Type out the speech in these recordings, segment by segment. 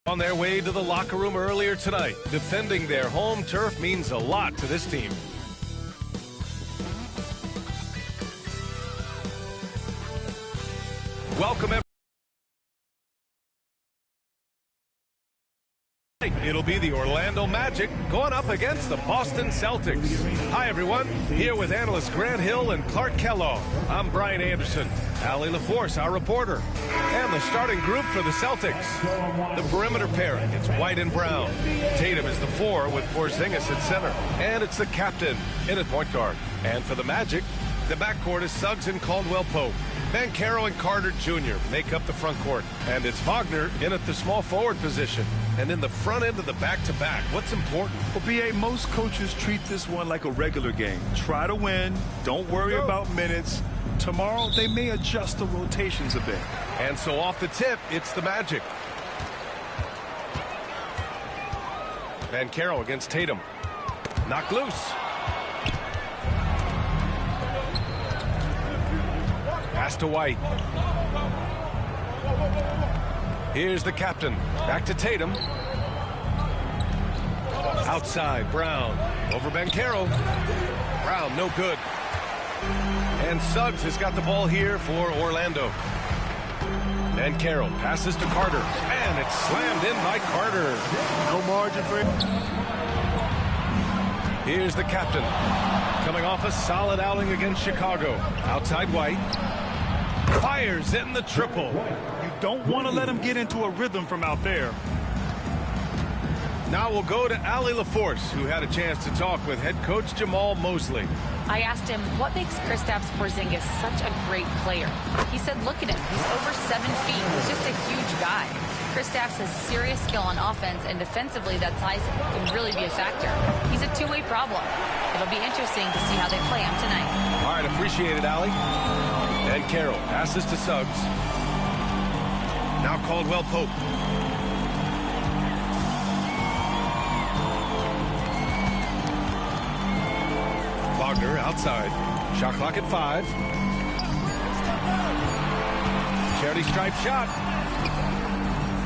On their way to the locker room earlier tonight, defending their home turf means a lot to this team. Welcome everyone. It'll be the Orlando Magic going up against the Boston Celtics. Hi, everyone. Here with analysts Grant Hill and Clark Kellogg. I'm Brian Anderson. Allie LaForce, our reporter. And the starting group for the Celtics. The perimeter pairing, it's white and brown. Tatum is the 4 with Porzingis at center. And it's the captain in at point guard. And for the Magic, the backcourt is Suggs and Caldwell-Pope. Banchero and Carter Jr. make up the front court. And it's Wagner in at the small forward position. And in the front end of the back-to-back, what's important? Well, B.A., most coaches treat this one like a regular game. Try to win. Don't worry about minutes. Tomorrow, they may adjust the rotations a bit. And so off the tip, it's the Magic. Banchero against Tatum. Knocked loose. Pass to White. Here's the captain. Back to Tatum. Outside, Brown. Over Banchero. Brown, no good. And Suggs has got the ball here for Orlando. Banchero passes to Carter. And it's slammed in by Carter. No margin for him. Here's the captain. Coming off a solid outing against Chicago. Outside White. Fires in the triple. You don't want to let him get into a rhythm from out there. Now we'll go to Allie LaForce, who had a chance to talk with head coach Jamal Mosley. I asked him, what makes Kristaps Porzingis such a great player? He said, look at him. He's over 7 feet. He's just a huge guy. Kristaps has serious skill on offense, and defensively, that size can really be a factor. He's a two-way problem. It'll be interesting to see how they play him tonight. All right, appreciate it, Allie. And Carroll passes to Suggs. Now Caldwell-Pope. Wagner outside. Shot clock at 5. Charity stripe shot.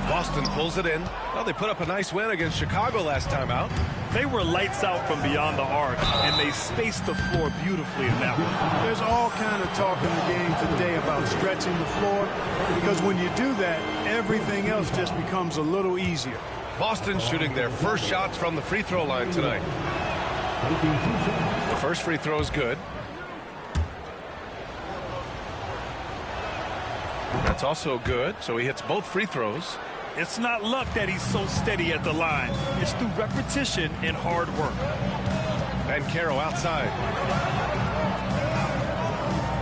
Boston pulls it in. Well, they put up a nice win against Chicago last time out. They were lights out from beyond the arc, and they spaced the floor beautifully in that one. There's all kind of talk in the game today about stretching the floor, because when you do that, everything else just becomes a little easier. Boston shooting their first shots from the free throw line tonight. The first free throw is good. That's also good, so he hits both free throws. It's not luck that he's so steady at the line. It's through repetition and hard work. Banchero outside.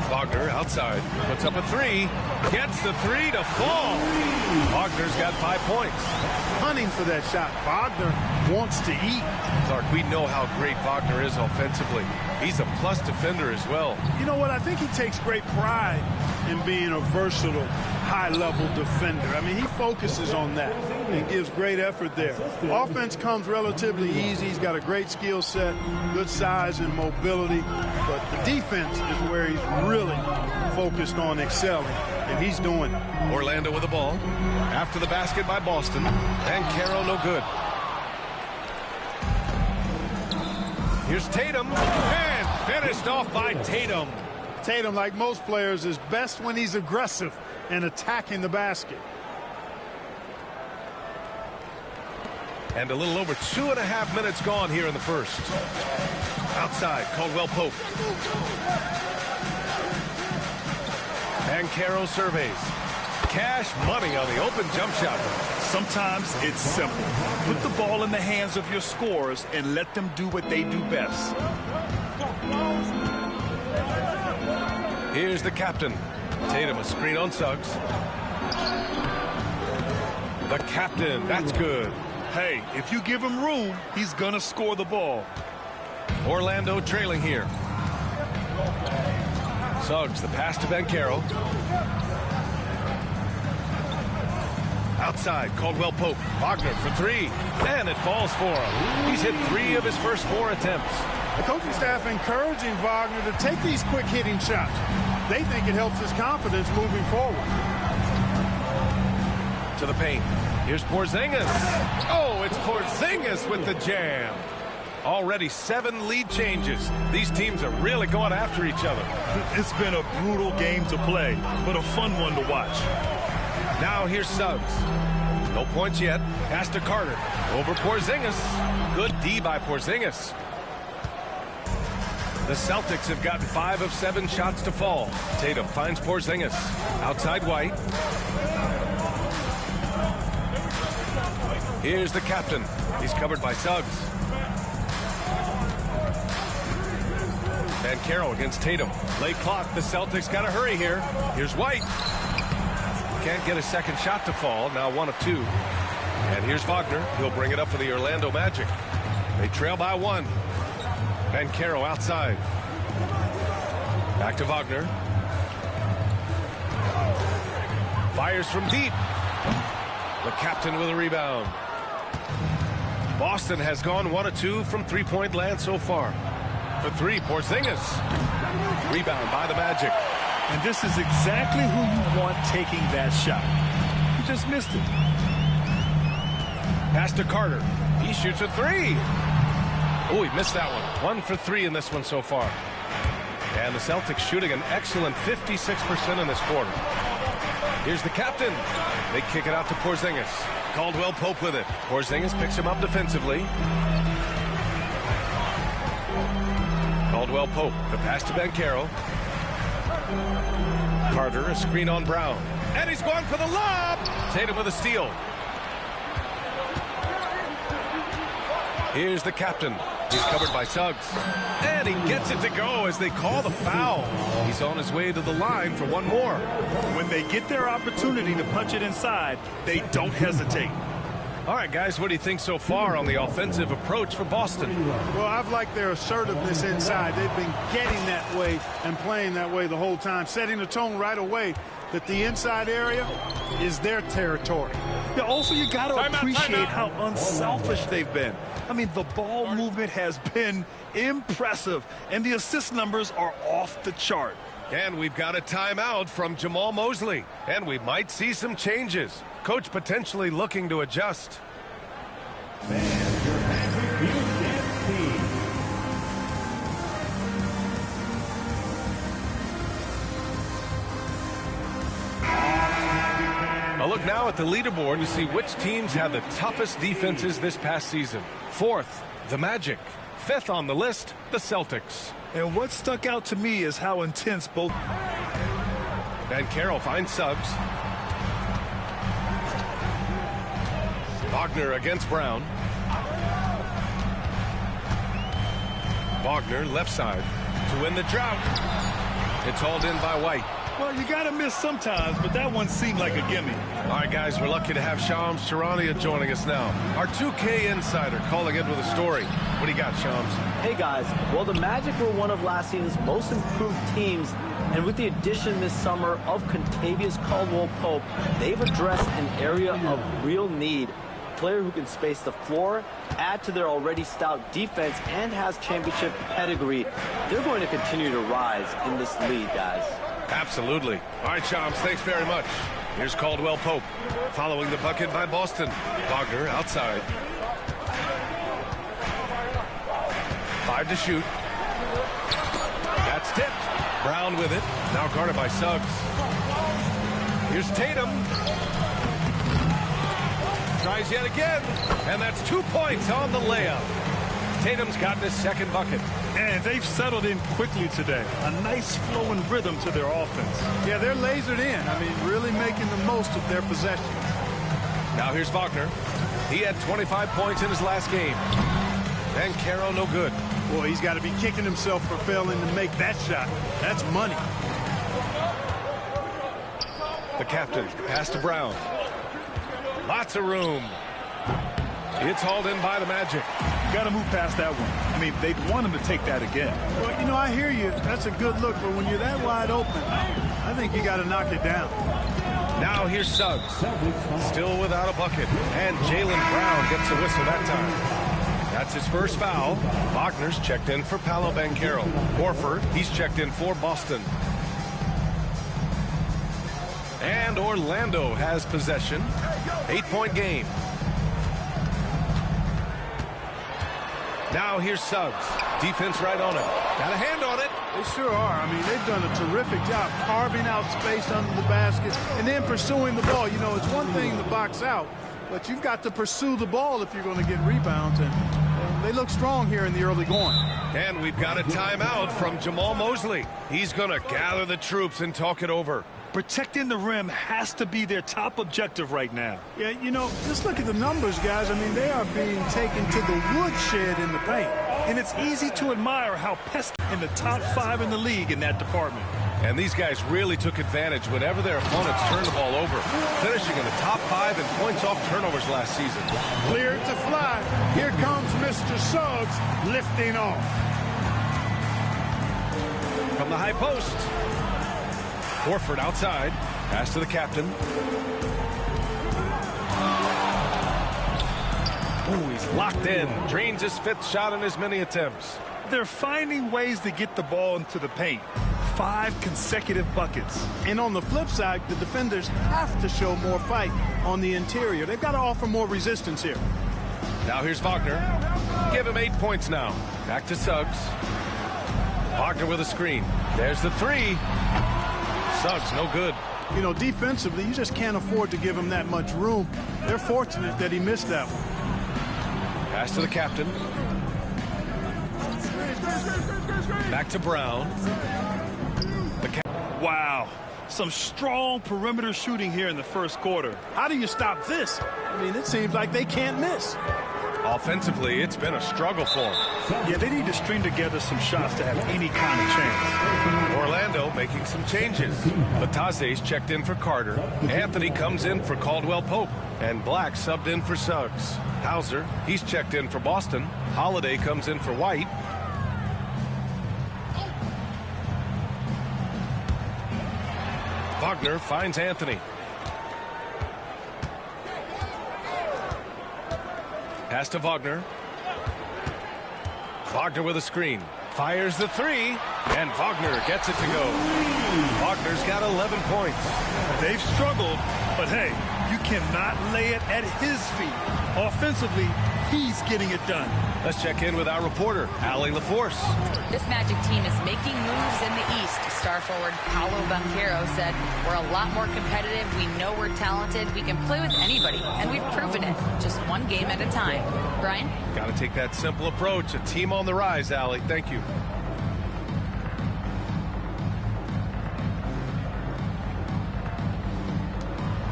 Wagner outside. Puts up a 3. Gets the 3 to fall. Wagner's got 5 points. Hunting for that shot. Wagner wants to eat. Clark, we know how great Wagner is offensively. He's a plus defender as well. You know what? I think he takes great pride in being a versatile, high-level defender. I mean, he focuses on that and gives great effort there. Offense comes relatively easy. He's got a great skill set, good size and mobility. But the defense is where he's really focused on excelling, and he's doing it. Orlando with the ball. After the basket by Boston. And Carroll no good. Here's Tatum. And finished off by Tatum. Tatum, like most players, is best when he's aggressive and attacking the basket. And a little over 2.5 minutes gone here in the first. Outside, Caldwell-Pope. Banchero surveys. Cash money on the open jump shot. Sometimes it's simple. Put the ball in the hands of your scorers and let them do what they do best. Here's the captain. Tatum, a screen on Suggs. The captain, that's good. Hey, if you give him room, he's going to score the ball. Orlando trailing here. Suggs, the pass to Banchero. Outside, Caldwell-Pope. Wagner for 3. And it falls for him. He's hit 3 of his first 4 attempts. The coaching staff encouraging Wagner to take these quick hitting shots. They think it helps his confidence moving forward. To the paint. Here's Porzingis. Oh, it's Porzingis with the jam. Already 7 lead changes. These teams are really going after each other. It's been a brutal game to play, but a fun one to watch. Now here's Suggs. No points yet. Pass to Carter. Over Porzingis. Good D by Porzingis. The Celtics have gotten 5 of 7 shots to fall. Tatum finds Porzingis. Outside White. Here's the captain. He's covered by Suggs. Banchero against Tatum. Late clock. The Celtics got to hurry here. Here's White. Can't get a second shot to fall. Now 1 of 2. And here's Wagner. He'll bring it up for the Orlando Magic. They trail by 1. Banchero outside. Back to Wagner. Fires from deep. The captain with a rebound. Boston has gone 1 of 2 from three-point land so far. For 3, Porzingis. Rebound by the Magic. And this is exactly who you want taking that shot. You just missed it. Pass to Carter. He shoots a 3. Oh, he missed that one. 1 for 3 in this one so far. And the Celtics shooting an excellent 56% in this quarter. Here's the captain. They kick it out to Porzingis. Caldwell Pope with it. Porzingis picks him up defensively. Caldwell Pope. The pass to Banchero. Carter, a screen on Brown. And he's going for the lob. Tatum with a steal. Here's the captain. He's covered by Suggs. And he gets it to go as they call the foul. He's on his way to the line for 1 more. When they get their opportunity to punch it inside, they don't hesitate. All right, guys, what do you think so far on the offensive approach for Boston? Well, I've liked their assertiveness inside. They've been getting that way and playing that way the whole time, setting the tone right away that the inside area is their territory. Yeah, also, you got to appreciate how unselfish they've been. I mean, the ball movement has been impressive, and the assist numbers are off the chart. And we've got a timeout from Jamal Mosley, and we might see some changes. Coach potentially looking to adjust. A look now at the leaderboard to see which teams have the toughest defenses this past season. 4th, the Magic. 5th on the list, the Celtics. And what stuck out to me is how intense both. Banchero finds Suggs. Wagner against Brown. Wagner left side to win the drought. It's hauled in by White. Well, you got to miss sometimes, but that one seemed like a gimme. All right, guys, we're lucky to have Shams Charania joining us now. Our 2K insider calling in with a story. What do you got, Shams? Hey, guys. Well, the Magic were one of last season's most improved teams, and with the addition this summer of Contavious Caldwell-Pope, they've addressed an area of real need. A player who can space the floor, add to their already stout defense, and has championship pedigree. They're going to continue to rise in this league, guys. Absolutely. All right, Shams, thanks very much. Here's Caldwell Pope. Following the bucket by Boston. Wagner outside. 5 to shoot. That's tipped. Brown with it. Now guarded by Suggs. Here's Tatum. Tries yet again. And that's 2 points on the layup. Tatum's gotten his 2nd bucket. And they've settled in quickly today. A nice flowing rhythm to their offense. Yeah, they're lasered in. I mean, really making the most of their possessions. Now here's Wagner. He had 25 points in his last game. Banchero no good. Boy, he's got to be kicking himself for failing to make that shot. That's money. The captain, pass to Brown. Lots of room. It's hauled in by the Magic. You got to move past that one. I mean, they'd want him to take that again. Well, you know, I hear you. That's a good look, but when you're that wide open, I think you got to knock it down. Now here's Suggs. Still without a bucket. And Jaylen Brown gets a whistle that time. That's his first foul. Wagner's checked in for Paolo Banchero. Horford, he's checked in for Boston. And Orlando has possession. 8-point game. Now here's Suggs. Defense right on him. Got a hand on it. They sure are. I mean, they've done a terrific job carving out space under the basket and then pursuing the ball. You know, it's one thing to box out, but you've got to pursue the ball if you're going to get rebounds. And they look strong here in the early going. And we've got a timeout from Jamal Mosley. He's going to gather the troops and talk it over. Protecting the rim has to be their top objective right now. Yeah, you know, just look at the numbers, guys. I mean, they are being taken to the woodshed in the paint. And it's easy to admire how pesky in the top 5 in the league in that department. And these guys really took advantage whenever their opponents turned the ball over, finishing in the top 5 in points off turnovers last season. Cleared to fly. Here comes Mr. Suggs lifting off. From the high post. Horford outside. Pass to the captain. Oh, he's locked in. Drains his 5th shot in as many attempts. They're finding ways to get the ball into the paint. 5 consecutive buckets. And on the flip side, the defenders have to show more fight on the interior. They've got to offer more resistance here. Now here's Wagner. Give him 8 points now. Back to Suggs. Wagner with a screen. There's the 3. Suggs, no good. You know, defensively, you just can't afford to give him that much room. They're fortunate that he missed that one. Pass to the captain. Back to Brown. Wow. Some strong perimeter shooting here in the first quarter. How do you stop this? I mean, it seems like they can't miss. Offensively, it's been a struggle for them. Yeah, they need to string together some shots to have any kind of chance. Orlando making some changes. Batase's checked in for Carter. Anthony comes in for Caldwell Pope. And Black subbed in for Suggs. Hauser, he's checked in for Boston. Holiday comes in for White. Wagner finds Anthony. Pass to Wagner. Wagner with a screen. Fires the 3. And Wagner gets it to go. Wagner's got 11 points. They've struggled, but hey, you cannot lay it at his feet. Offensively, he's getting it done. Let's check in with our reporter, Allie LaForce. This Magic team is making moves in the East. Star forward Paolo Banchero said, "We're a lot more competitive. We know we're talented. We can play with anybody, and we've proven it. Just one game at a time." Brian? Got to take that simple approach. A team on the rise, Allie. Thank you.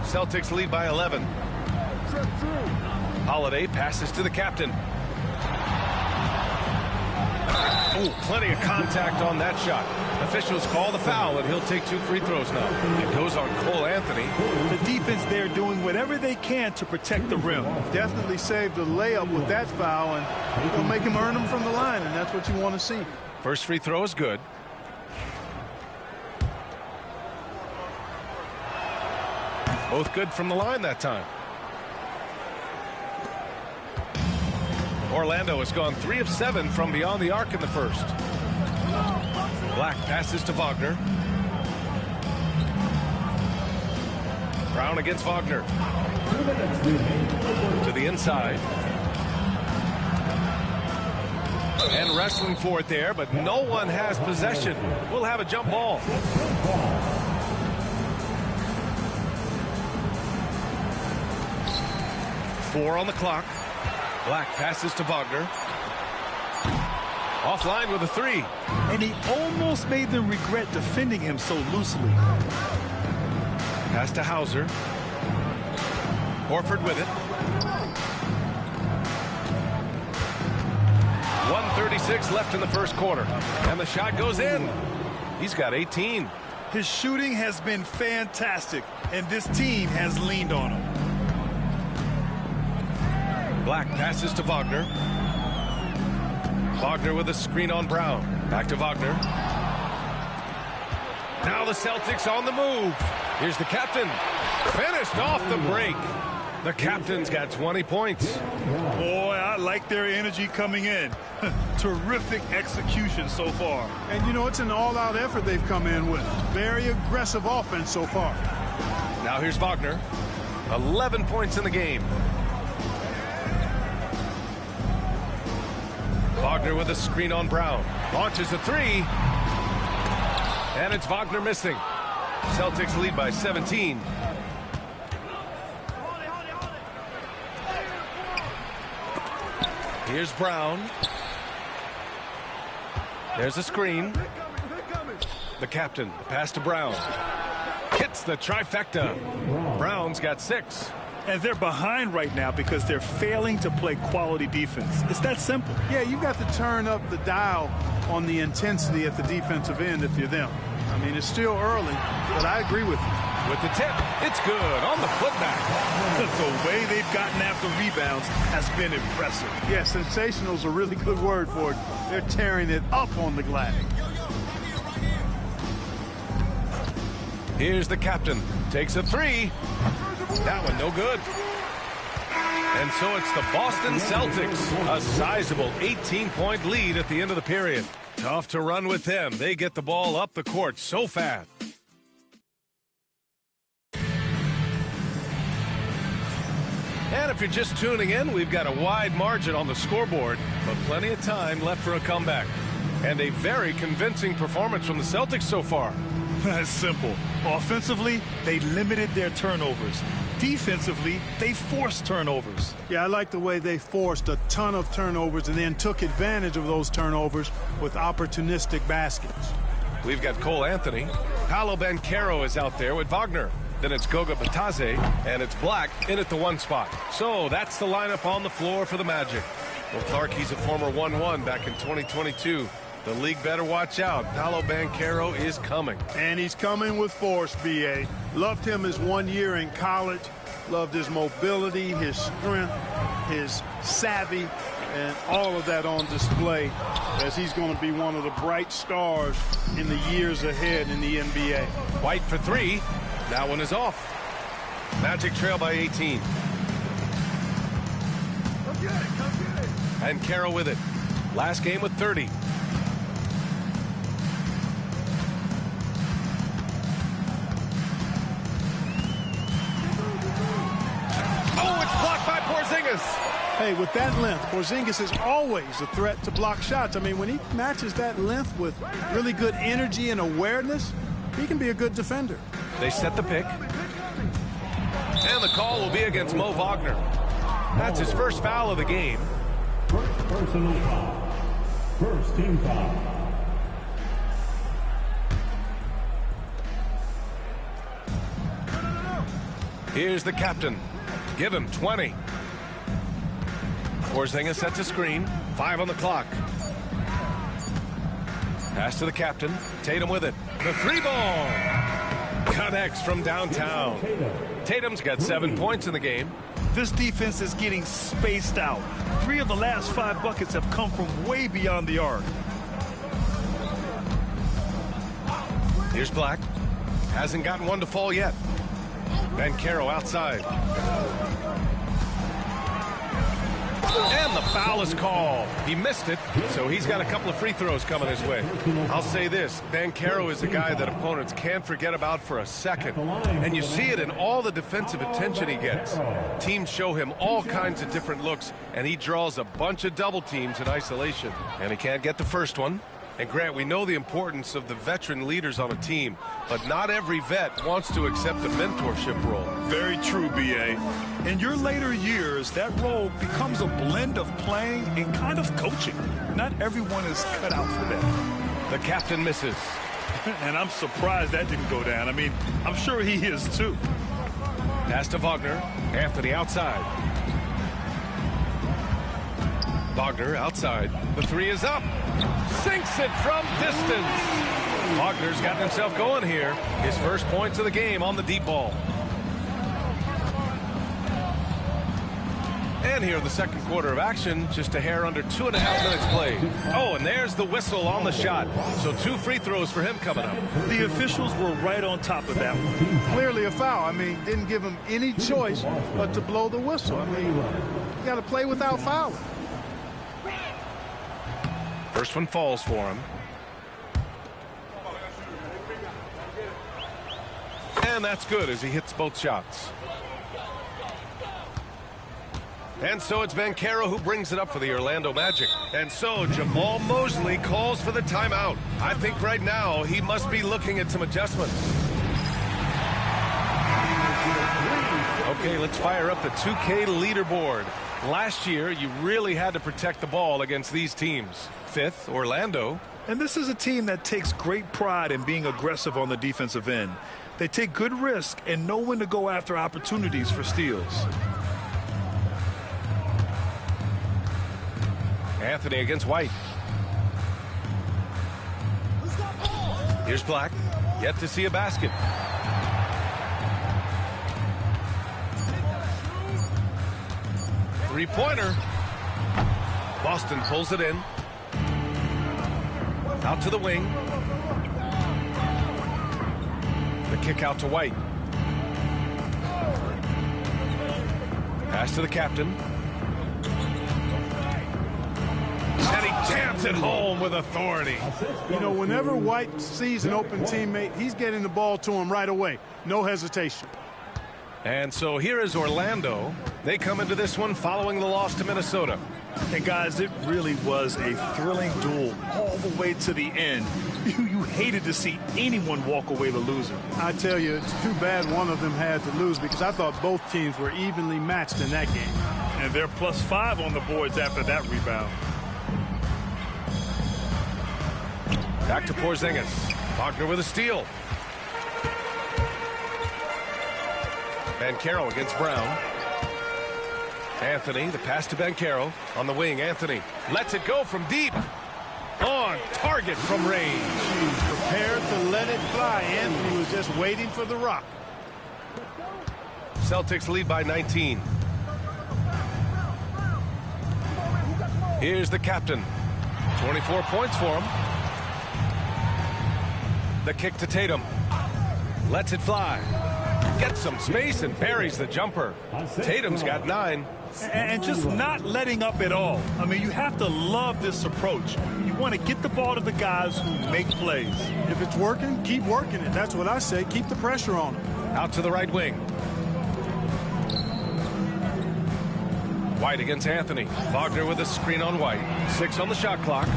Celtics lead by 11. Holiday passes to the captain. Oh, plenty of contact on that shot. Officials call the foul, and he'll take 2 free throws now. It goes on Cole Anthony. The defense there doing whatever they can to protect the rim. Definitely saved a layup with that foul, and it'll make him earn them from the line, and that's what you want to see. First free throw is good. Both good from the line that time. Orlando has gone 3 of 7 from beyond the arc in the first. Black passes to Wagner. Brown against Wagner. To the inside. And wrestling for it there, but no one has possession. We'll have a jump ball. Four on the clock. Black passes to Wagner. Offline with a 3. And he almost made them regret defending him so loosely. Pass to Hauser. Horford with it. 1:36 left in the first quarter. And the shot goes in. He's got 18. His shooting has been fantastic, and this team has leaned on him. Black passes to Wagner. Wagner with a screen on Brown. Back to Wagner. Now the Celtics on the move. Here's the captain. Finished off the break. The captain's got 20 points. Boy, I like their energy coming in. Terrific execution so far. And, you know, it's an all-out effort they've come in with. Very aggressive offense so far. Now here's Wagner. 11 points in the game. Wagner with a screen on Brown. Launches a three. And it's Wagner missing. Celtics lead by 17. Here's Brown. There's a screen. The captain, the pass to Brown. Hits the trifecta. Brown's got 6. And they're behind right now because they're failing to play quality defense. It's that simple. Yeah, you've got to turn up the dial on the intensity at the defensive end if you're them. I mean, it's still early, but I agree with you. With the tip, it's good on the putback. The way they've gotten after rebounds has been impressive. Yeah, sensational is a really good word for it. They're tearing it up on the glass. Here's the captain. Takes a three. That one no good. And so it's the Boston Celtics. A sizable 18-point lead at the end of the period. Tough to run with them. They get the ball up the court so fast. And if you're just tuning in, we've got a wide margin on the scoreboard, but plenty of time left for a comeback. And a very convincing performance from the Celtics so far. That's simple. Offensively, they limited their turnovers. Defensively, they forced turnovers. Yeah, I like the way they forced a ton of turnovers and then took advantage of those turnovers with opportunistic baskets. We've got Cole Anthony. Paolo Banchero is out there with Wagner. Then it's Goga Batadze, and it's Black in at the 1 spot. So that's the lineup on the floor for the Magic. Well, Clark, he's a former 1-1 back in 2022. The league better watch out. Paolo Banchero is coming. And he's coming with force, B.A. Loved him his 1 year in college. Loved his mobility, his strength, his savvy, and all of that on display as he's going to be one of the bright stars in the years ahead in the NBA. White for 3. That one is off. Magic trail by 18. And Banchero with it. Last game with 30. Hey, with that length, Porzingis is always a threat to block shots. I mean, when he matches that length with really good energy and awareness, he can be a good defender. They set the pick. And the call will be against Mo Wagner. That's his first foul of the game. Personal foul. First team foul. Here's the captain. Give him 20. Porzingis sets a screen. 5 on the clock. Pass to the captain. Tatum with it. The 3 ball. Connects from downtown. Tatum's got 7 points in the game. This defense is getting spaced out. 3 of the last 5 buckets have come from way beyond the arc. Here's Black. Hasn't gotten one to fall yet. Banchero outside. And the foul is called. He missed it, so he's got a couple of free throws coming his way. I'll say this, Banchero is a guy that opponents can't forget about for a second. And you see it in all the defensive attention he gets. Teams show him all kinds of different looks, and he draws a bunch of double teams in isolation. And he can't get the first one. And Grant, we know the importance of the veteran leaders on a team, but not every vet wants to accept a mentorship role. Very true, B.A. In your later years, that role becomes a blend of playing and kind of coaching. Not everyone is cut out for that. The captain misses. And I'm surprised that didn't go down. I mean, I'm sure he is too. Pass to Wagner. Anthony outside. Wagner outside. The 3 is up. Sinks it from distance. Wagner's gotten himself going here. His first points of the game on the deep ball. And here in the second quarter of action, just a hair under 2.5 minutes played. Oh, and there's the whistle on the shot. So 2 free throws for him coming up. The officials were right on top of that one. Clearly a foul. I mean, didn't give him any choice but to blow the whistle. I mean, you got to play without fouling. First one falls for him. And that's good as he hits both shots. And so it's Banchero who brings it up for the Orlando Magic. And so Jamal Mosley calls for the timeout. I think right now he must be looking at some adjustments. Okay, let's fire up the 2K leaderboard. Last year, you really had to protect the ball against these teams. 5th, Orlando. And this is a team that takes great pride in being aggressive on the defensive end. They take good risk and know when to go after opportunities for steals. Anthony against White. Here's Black. Yet to see a basket. Three-pointer. Boston pulls it in. Out to the wing. The kick out to White. Pass to the captain. And he jams it home with authority. You know, whenever White sees an open teammate, he's getting the ball to him right away. No hesitation. And so here is Orlando. They come into this one following the loss to Minnesota. And guys, it really was a thrilling duel all the way to the end. You hated to see anyone walk away the loser. I tell you, it's too bad one of them had to lose because I thought both teams were evenly matched in that game. And they're +5 on the boards after that rebound. Back to Porzingis. Wagner with a steal. Banchero against Brown. Anthony, the pass to Banchero. On the wing, Anthony lets it go from deep. On target from range. Prepared to let it fly. Anthony was just waiting for the rock. Celtics lead by 19. Here's the captain. 24 points for him. The kick to Tatum. Lets it fly. Gets some space and buries the jumper. Tatum's got 9. And just not letting up at all. I mean, you have to love this approach. You want to get the ball to the guys who make plays. If it's working, keep working it. That's what I say. Keep the pressure on them. Out to the right wing. White against Anthony. Wagner with a screen on White. 6 on the shot clock.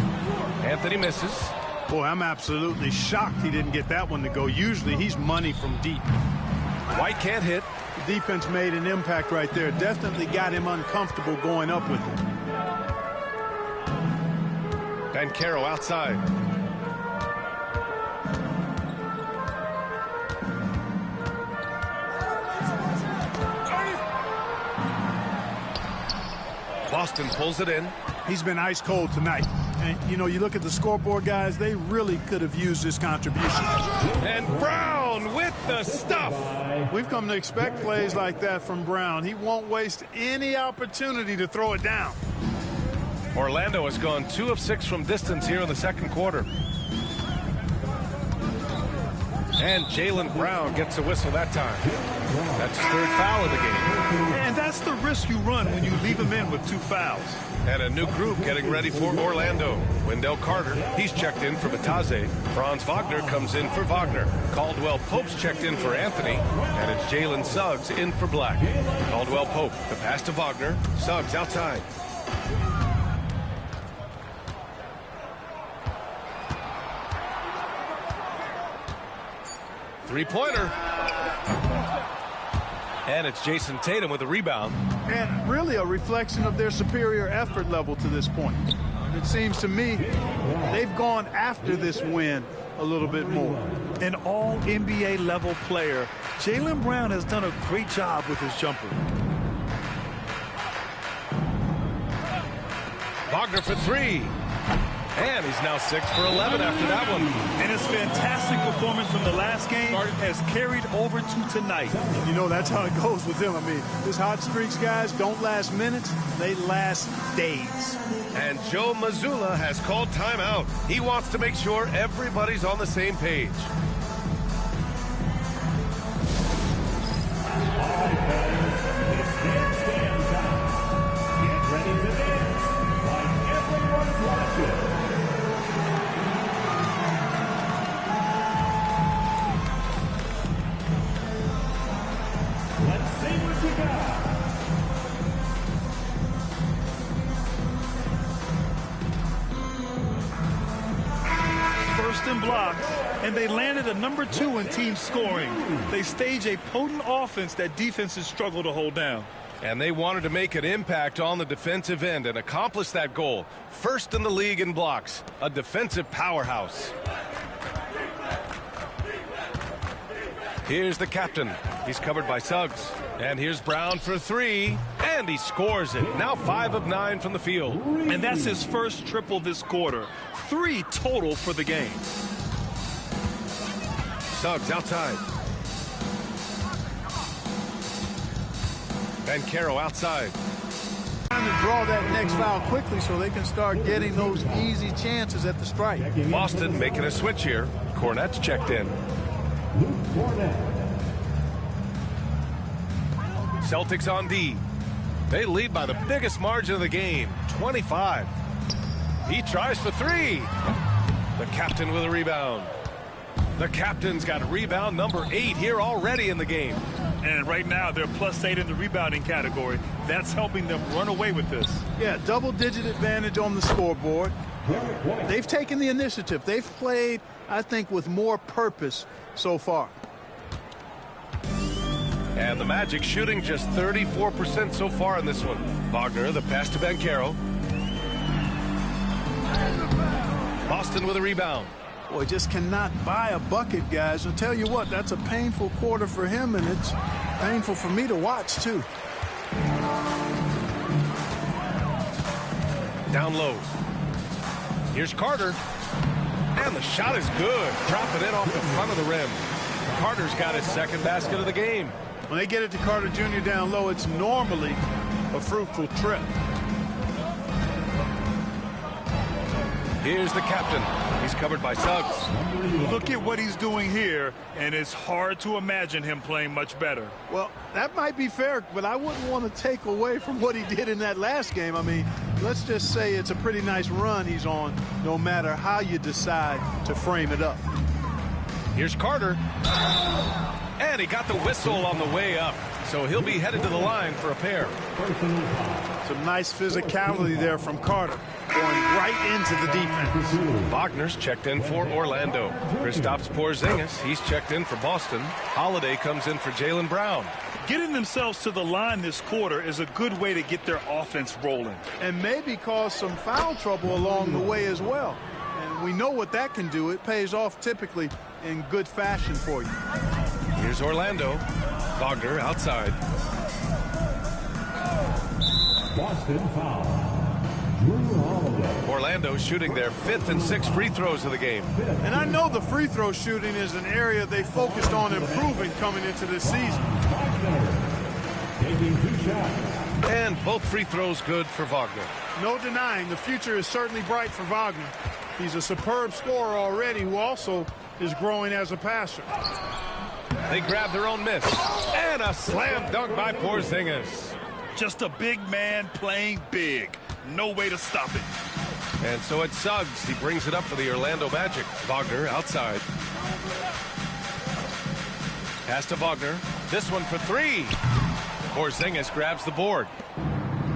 Anthony misses. Boy, I'm absolutely shocked he didn't get that one to go. Usually he's money from deep. White can't hit. The defense made an impact right there. Definitely got him uncomfortable going up with it. Banchero outside. Boston pulls it in. He's been ice cold tonight. And, you know, you look at the scoreboard, guys, they really could have used this contribution. And Brown with the stuff. We've come to expect plays like that from Brown. He won't waste any opportunity to throw it down. Orlando has gone 2 of 6 from distance here in the second quarter. And Jaylen Brown gets a whistle that time. That's his 3rd foul of the game. And that's the risk you run when you leave him in with 2 fouls. And a new group getting ready for Orlando. Wendell Carter, he's checked in for Bataze. Franz Wagner comes in for Wagner. Caldwell Pope's checked in for Anthony. And it's Jalen Suggs in for Black. Caldwell Pope, the pass to Wagner. Suggs outside. Three-pointer. And it's Jason Tatum with a rebound. And really a reflection of their superior effort level to this point. It seems to me they've gone after this win a little bit more. An all-NBA level player, Jaylen Brown has done a great job with his jumper. Wagner for 3. And he's now 6 for 11 after that one. And his fantastic performance from the last game has carried over to tonight. You know, that's how it goes with him. I mean, his hot streaks, guys, don't last minutes. They last days. And Joe Mazzulla has called timeout. He wants to make sure everybody's on the same page. All right, fans, it's dance time. Get ready to dance like everyone's watching. See what you got. First in blocks, and they landed a #2 in team scoring. They stage a potent offense that defenses struggle to hold down. And they wanted to make an impact on the defensive end and accomplish that goal. First in the league in blocks, a defensive powerhouse. Here's the captain. He's covered by Suggs. And here's Brown for three, and he scores it. Now 5 of 9 from the field. And that's his first triple this quarter. 3 total for the game. Suggs outside. Bancaro outside. Trying to draw that next foul quickly so they can start getting those easy chances at the strike. Boston making a switch here. Cornette's checked in. Celtics on D. They lead by the biggest margin of the game, 25. He tries for three. The captain with a rebound. The captain's got rebound number 8 here already in the game. And right now they're +8 in the rebounding category. That's helping them run away with this. Yeah, double-digit advantage on the scoreboard. They've taken the initiative. They've played, I think, with more purpose so far. And the Magic shooting just 34% so far in this one. Wagner, the pass to Bancaro. Boston with a rebound. Boy, just cannot buy a bucket, guys. I'll tell you what, that's a painful quarter for him, and it's painful for me to watch, too. Down low. Here's Carter. And the shot is good. Dropping it off the front of the rim. Carter's got his second basket of the game. When they get it to Carter Jr. down low, it's normally a fruitful trip. Here's the captain. He's covered by Suggs. Look at what he's doing here, and it's hard to imagine him playing much better. Well, that might be fair, but I wouldn't want to take away from what he did in that last game. I mean, let's just say it's a pretty nice run he's on, no matter how you decide to frame it up. Here's Carter. And he got the whistle on the way up. So he'll be headed to the line for a pair. Some nice physicality there from Carter, going right into the defense. Wagner's checked in for Orlando. Kristaps Porzingis, he's checked in for Boston. Holiday comes in for Jaylen Brown. Getting themselves to the line this quarter is a good way to get their offense rolling. And maybe cause some foul trouble along the way as well. And we know what that can do. It pays off typically in good fashion for you. Here's Orlando. Wagner outside. Boston foul. Orlando shooting their 5th and 6th free throws of the game. And I know the free throw shooting is an area they focused on improving coming into this season. Taking 2 shots. And both free throws good for Wagner. No denying the future is certainly bright for Wagner. He's a superb scorer already who also is growing as a passer. They grab their own miss. And a slam dunk by Porzingis. Just a big man playing big. No way to stop it. And so it's Suggs. He brings it up for the Orlando Magic. Wagner outside. Pass to Wagner. This one for 3. Porzingis grabs the board.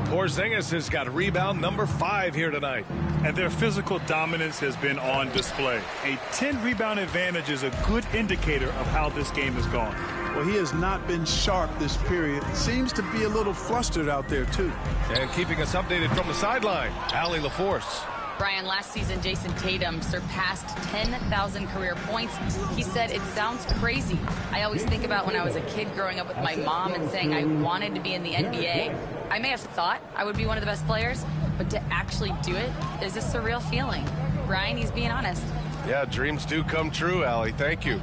Porzingis has got rebound number 5 here tonight. And their physical dominance has been on display. A 10-rebound advantage is a good indicator of how this game has gone. Well, he has not been sharp this period. Seems to be a little flustered out there, too. And keeping us updated from the sideline, Allie LaForce. Brian, last season, Jason Tatum surpassed 10,000 career points. He said, it sounds crazy. I always think about when I was a kid growing up with my mom and saying I wanted to be in the NBA. I may have thought I would be one of the best players, but to actually do it is a surreal feeling. Brian, he's being honest. Yeah, dreams do come true, Allie. Thank you.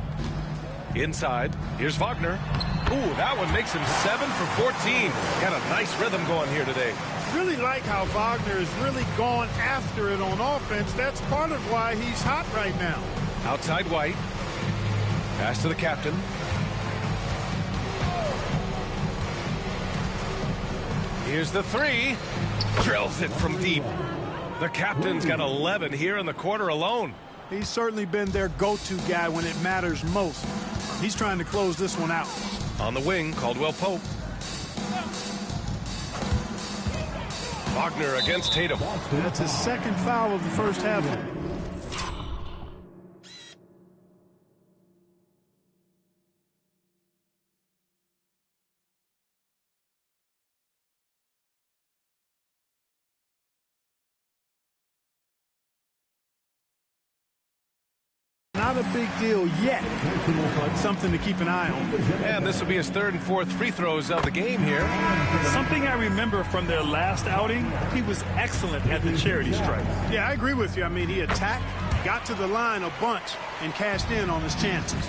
Inside, here's Wagner. Ooh, that one makes him 7 for 14. Got a nice rhythm going here today. Really like how Wagner has really gone after it on offense. That's part of why he's hot right now. Outside White. Pass to the captain. Here's the 3. Drills it from deep. The captain's got 11 here in the quarter alone. He's certainly been their go-to guy when it matters most. He's trying to close this one out. On the wing, Caldwell Pope. Wagner against Tatum. That's his second foul of the first half. Not a big deal yet, but something to keep an eye on. And this will be his third and fourth free throws of the game here. Something I remember from their last outing, he was excellent at the charity stripe. Yeah, I agree with you. I mean, he attacked, got to the line a bunch, and cashed in on his chances.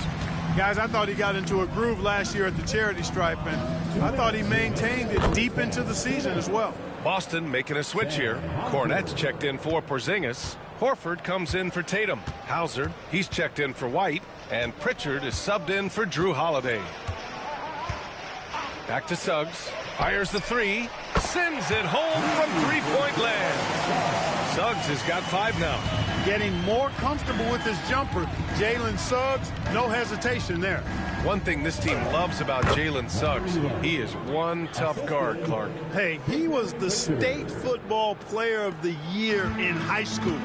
Guys, I thought he got into a groove last year at the charity stripe, and I thought he maintained it deep into the season as well. Boston making a switch here. Cornette's checked in for Porzingis. Horford comes in for Tatum. Hauser, he's checked in for White. And Pritchard is subbed in for Drew Holiday. Back to Suggs. Fires the three. Sends it home from three-point land. Suggs has got 5 now. Getting more comfortable with his jumper. Jalen Suggs, no hesitation there. One thing this team loves about Jalen Suggs, he is one tough guard, Clark. Hey, he was the state football player of the year in high school.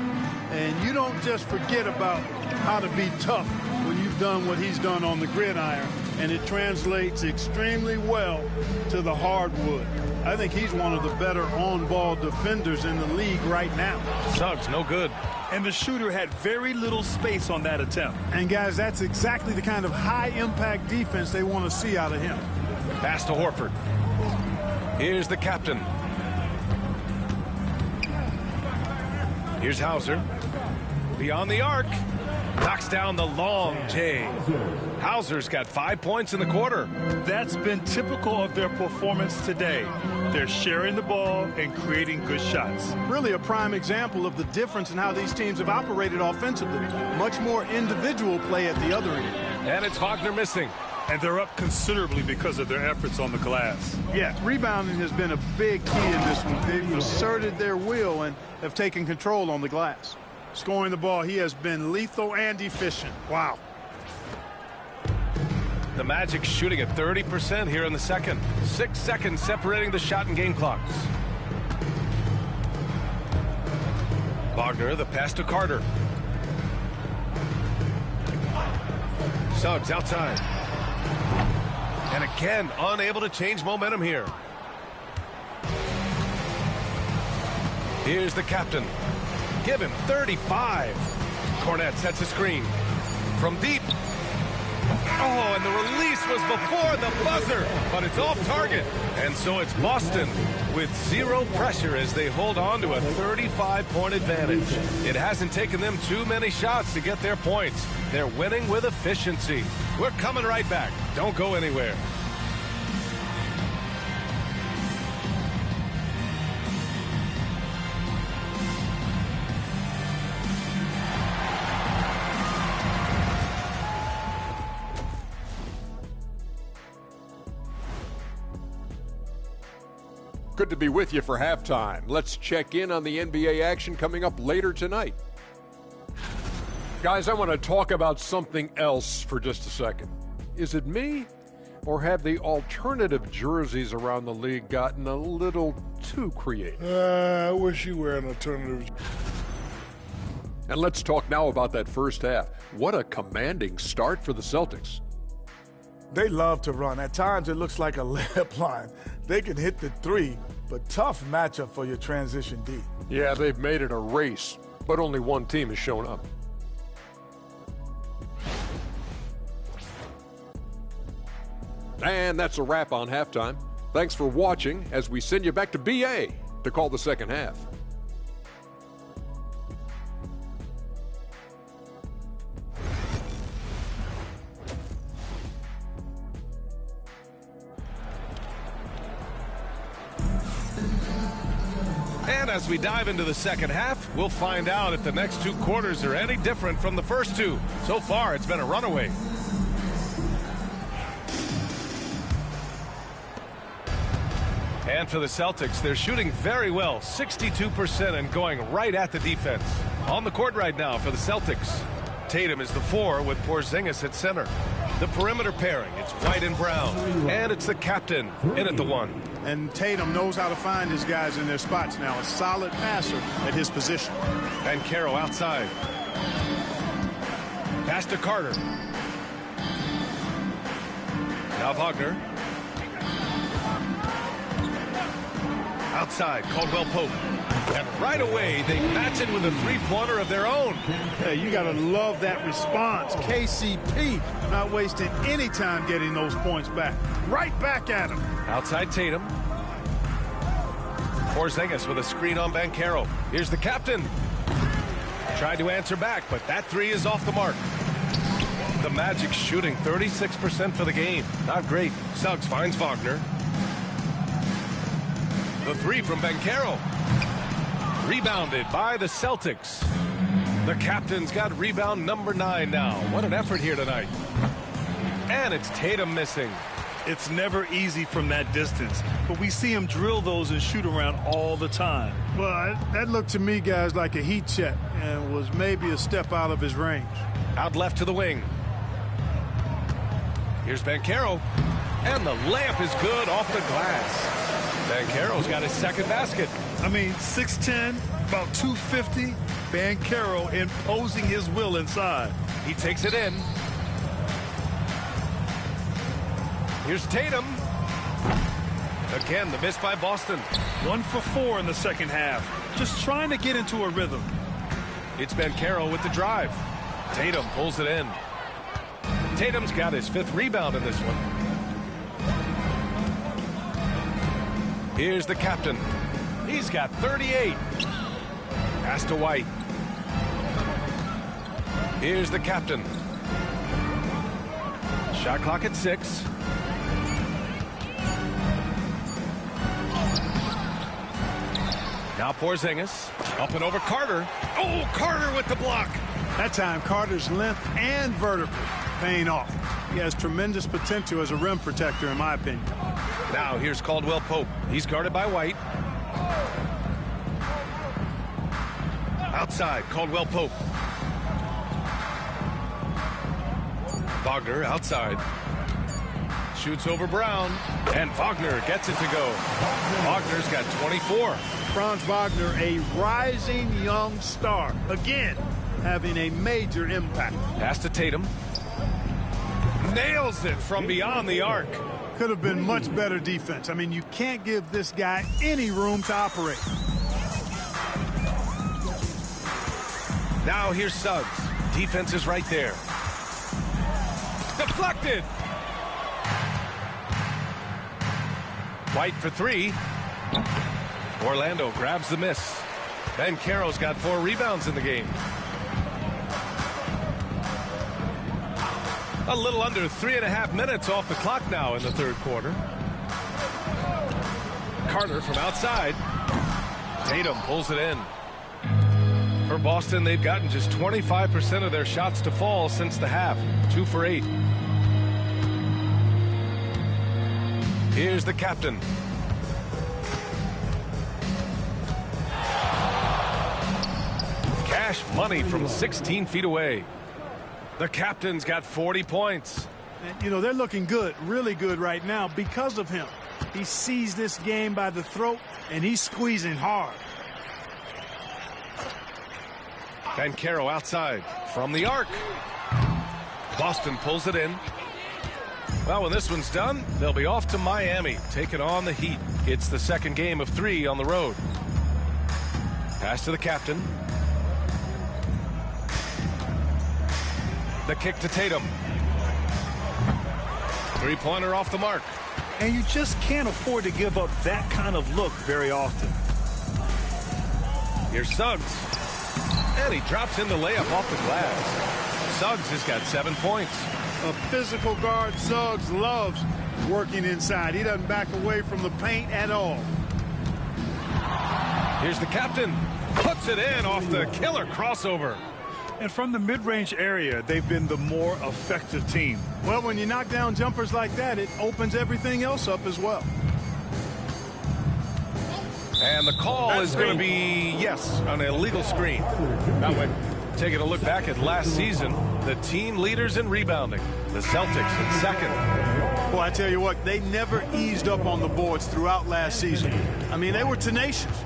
And you don't just forget about how to be tough when you've done what he's done on the gridiron. And it translates extremely well to the hardwood. I think he's one of the better on-ball defenders in the league right now. Suggs, no good. And the shooter had very little space on that attempt. And, guys, that's exactly the kind of high-impact defense they want to see out of him. Pass to Horford. Here's the captain. Here's Hauser. Beyond the arc. Knocks down the long J. Hauser's got 5 points in the quarter. That's been typical of their performance today. They're sharing the ball and creating good shots. Really a prime example of the difference in how these teams have operated offensively. Much more individual play at the other end. And it's Wagner missing. And they're up considerably because of their efforts on the glass. Yeah, rebounding has been a big key in this one. They've asserted their will and have taken control on the glass. Scoring the ball, he has been lethal and efficient. Wow. The Magic shooting at 30% here in the second. 6 seconds separating the shot and game clocks. Wagner, the pass to Carter. Suggs outside. And again, unable to change momentum here. Here's the captain. Give him 35. Cornette sets a screen. From deep. Oh, and the release was before the buzzer, but it's off target. And so it's Boston with 0 pressure as they hold on to a 35-point advantage. It hasn't taken them too many shots to get their points. They're winning with efficiency. We're coming right back. Don't go anywhere. Good to be with you for halftime. Let's check in on the NBA action coming up later tonight. Guys, I want to talk about something else for just a second. Is it me, or have the alternative jerseys around the league gotten a little too creative? I wish you were an alternative. And let's talk now about that first half. What a commanding start for the Celtics. They love to run. At times, it looks like a layup line. They can hit the three, but tough matchup for your transition D. Yeah, they've made it a race, but only one team has shown up. And that's a wrap on halftime. Thanks for watching as we send you back to BA to call the second half. And as we dive into the second half, we'll find out if the next 2 quarters are any different from the first 2. So far, it's been a runaway. And for the Celtics, they're shooting very well, 62%, and going right at the defense. On the court right now for the Celtics, Tatum is the 4 with Porzingis at center. The perimeter pairing, it's White and Brown. And it's the captain in at the 1. And Tatum knows how to find his guys in their spots now. A solid passer at his position. Banchero outside. Pass to Carter. Now Wagner. Outside, Caldwell Pope. And right away, they match it with a three-pointer of their own. Hey, you got to love that response. KCP not wasting any time getting those points back. Right back at him. Outside Tatum. Porzingis with a screen on Banchero. Here's the captain. Tried to answer back, but that three is off the mark. The Magic shooting 36% for the game. Not great. Suggs finds Wagner. The three from Banchero. Rebounded by the Celtics. The captain's got rebound number 9 now. What an effort here tonight. And it's Tatum missing. It's never easy from that distance, but we see him drill those and shoot around all the time. Well, that looked to me, guys, like a heat check and was maybe a step out of his range. Out left to the wing. Here's Banchero. And the layup is good off the glass. Banchero's got his second basket. I mean, 6'10", about 250. Banchero imposing his will inside. He takes it in. Here's Tatum. Again, the miss by Boston. 1 for 4 in the second half. Just trying to get into a rhythm. It's Banchero with the drive. Tatum pulls it in. Tatum's got his 5th rebound in this one. Here's the captain. He's got 38. Pass to White. Here's the captain. Shot clock at 6. Now Porzingis. Up and over Carter. Oh, Carter with the block. That time, Carter's length and vertical paying off. He has tremendous potential as a rim protector, in my opinion. Now here's Caldwell Pope. He's guarded by White. Outside, Caldwell Pope. Wagner outside. Shoots over Brown. And Wagner gets it to go. Wagner's got 24. Franz Wagner, a rising young star. Again, having a major impact. Pass to Tatum. Nails it from beyond the arc. Could have been much better defense. I mean, you can't give this guy any room to operate. Now here's Suggs. Defense is right there. Deflected. White for 3. Orlando grabs the miss. Banchero's got 4 rebounds in the game. A little under 3.5 minutes off the clock now in the third quarter. Carter from outside. Tatum pulls it in. For Boston, they've gotten just 25% of their shots to fall since the half. 2 for 8. Here's the captain. Cash money from 16 feet away. The captain's got 40 points. And, you know, they're looking good, really good right now because of him. He sees this game by the throat, and he's squeezing hard. Banchero outside from the arc. Boston pulls it in. Well, when this one's done, they'll be off to Miami, taking on the Heat. It's the second game of 3 on the road. Pass to the captain. The kick to Tatum. Three-pointer off the mark. And you just can't afford to give up that kind of look very often. Here's Suggs. And he drops in the layup off the glass. Suggs has got 7 points. A physical guard Suggs loves working inside. He doesn't back away from the paint at all. Here's the captain. Puts it in off the killer crossover. And from the mid-range area, they've been the more effective team. Well, when you knock down jumpers like that, it opens everything else up as well. And the call is going to be, yes, an illegal screen. That way, taking a look back at last season, the team leaders in rebounding. The Celtics in second. Well, I tell you what, they never eased up on the boards throughout last season. I mean, they were tenacious.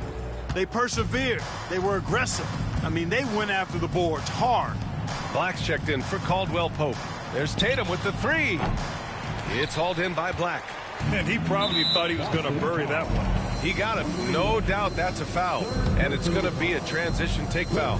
They persevered. They were aggressive. I mean, they went after the boards hard. Black's checked in for Caldwell Pope. There's Tatum with the three. It's hauled in by Black. And he probably thought he was going to bury that one. He got him. No doubt that's a foul. And it's going to be a transition take foul.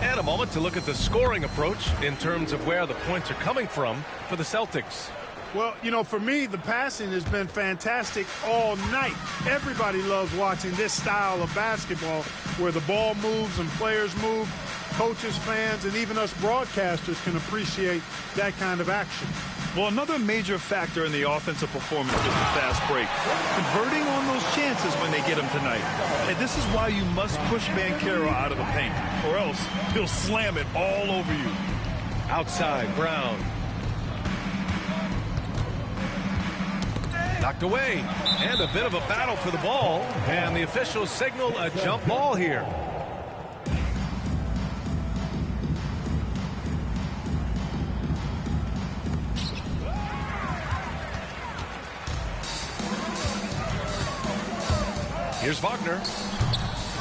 And a moment to look at the scoring approach in terms of where the points are coming from for the Celtics. Well, you know, for me, the passing has been fantastic all night. Everybody loves watching this style of basketball where the ball moves and players move. Coaches, fans, and even us broadcasters can appreciate that kind of action. Well, another major factor in the offensive performance is the fast break. Converting on those chances when they get them tonight. And this is why you must push Banchero out of the paint, or else he'll slam it all over you. Outside, Brown. Knocked away. And a bit of a battle for the ball. And the officials signal a jump ball here. Here's Wagner.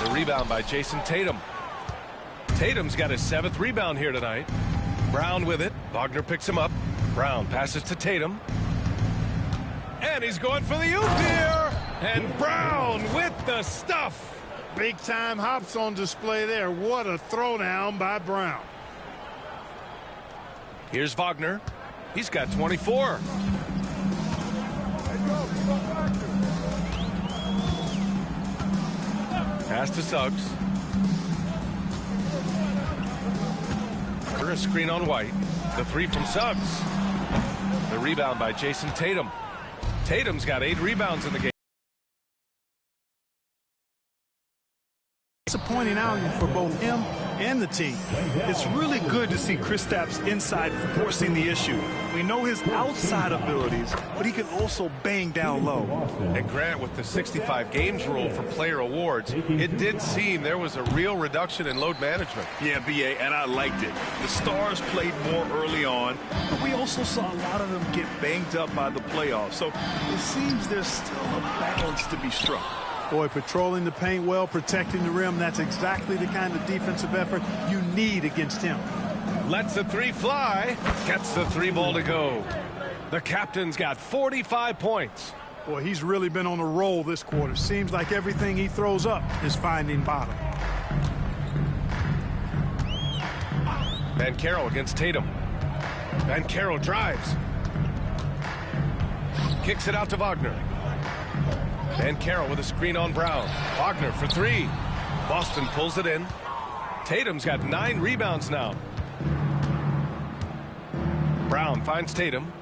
The rebound by Jason Tatum. Tatum's got his 7th rebound here tonight. Brown with it. Wagner picks him up. Brown passes to Tatum. And he's going for the oop here. And Brown with the stuff. Big time hops on display there. What a throwdown by Brown. Here's Wagner. He's got 24. Pass to Suggs. A screen on White. The three from Suggs. The rebound by Jason Tatum. Tatum's got 8 rebounds in the game. Disappointing outing for both him and the team. It's really good to see Kristaps inside forcing the issue. We know his outside abilities, but he can also bang down low. And Grant, with the 65 games rule for player awards, it did seem there was a real reduction in load management. Yeah, BA, and I liked it. The stars played more early on, but we also saw a lot of them get banged up by the playoffs. So it seems there's still a balance to be struck. Boy, patrolling the paint well, protecting the rim, that's exactly the kind of defensive effort you need against him. Lets the three fly. Gets the 3 ball to go. The captain's got 45 points. Boy, he's really been on a roll this quarter. Seems like everything he throws up is finding bottom. Banchero against Tatum. Banchero drives. Kicks it out to Wagner. Banchero with a screen on Brown. Wagner for 3. Boston pulls it in. Tatum's got 9 rebounds now. Brown finds Tatum.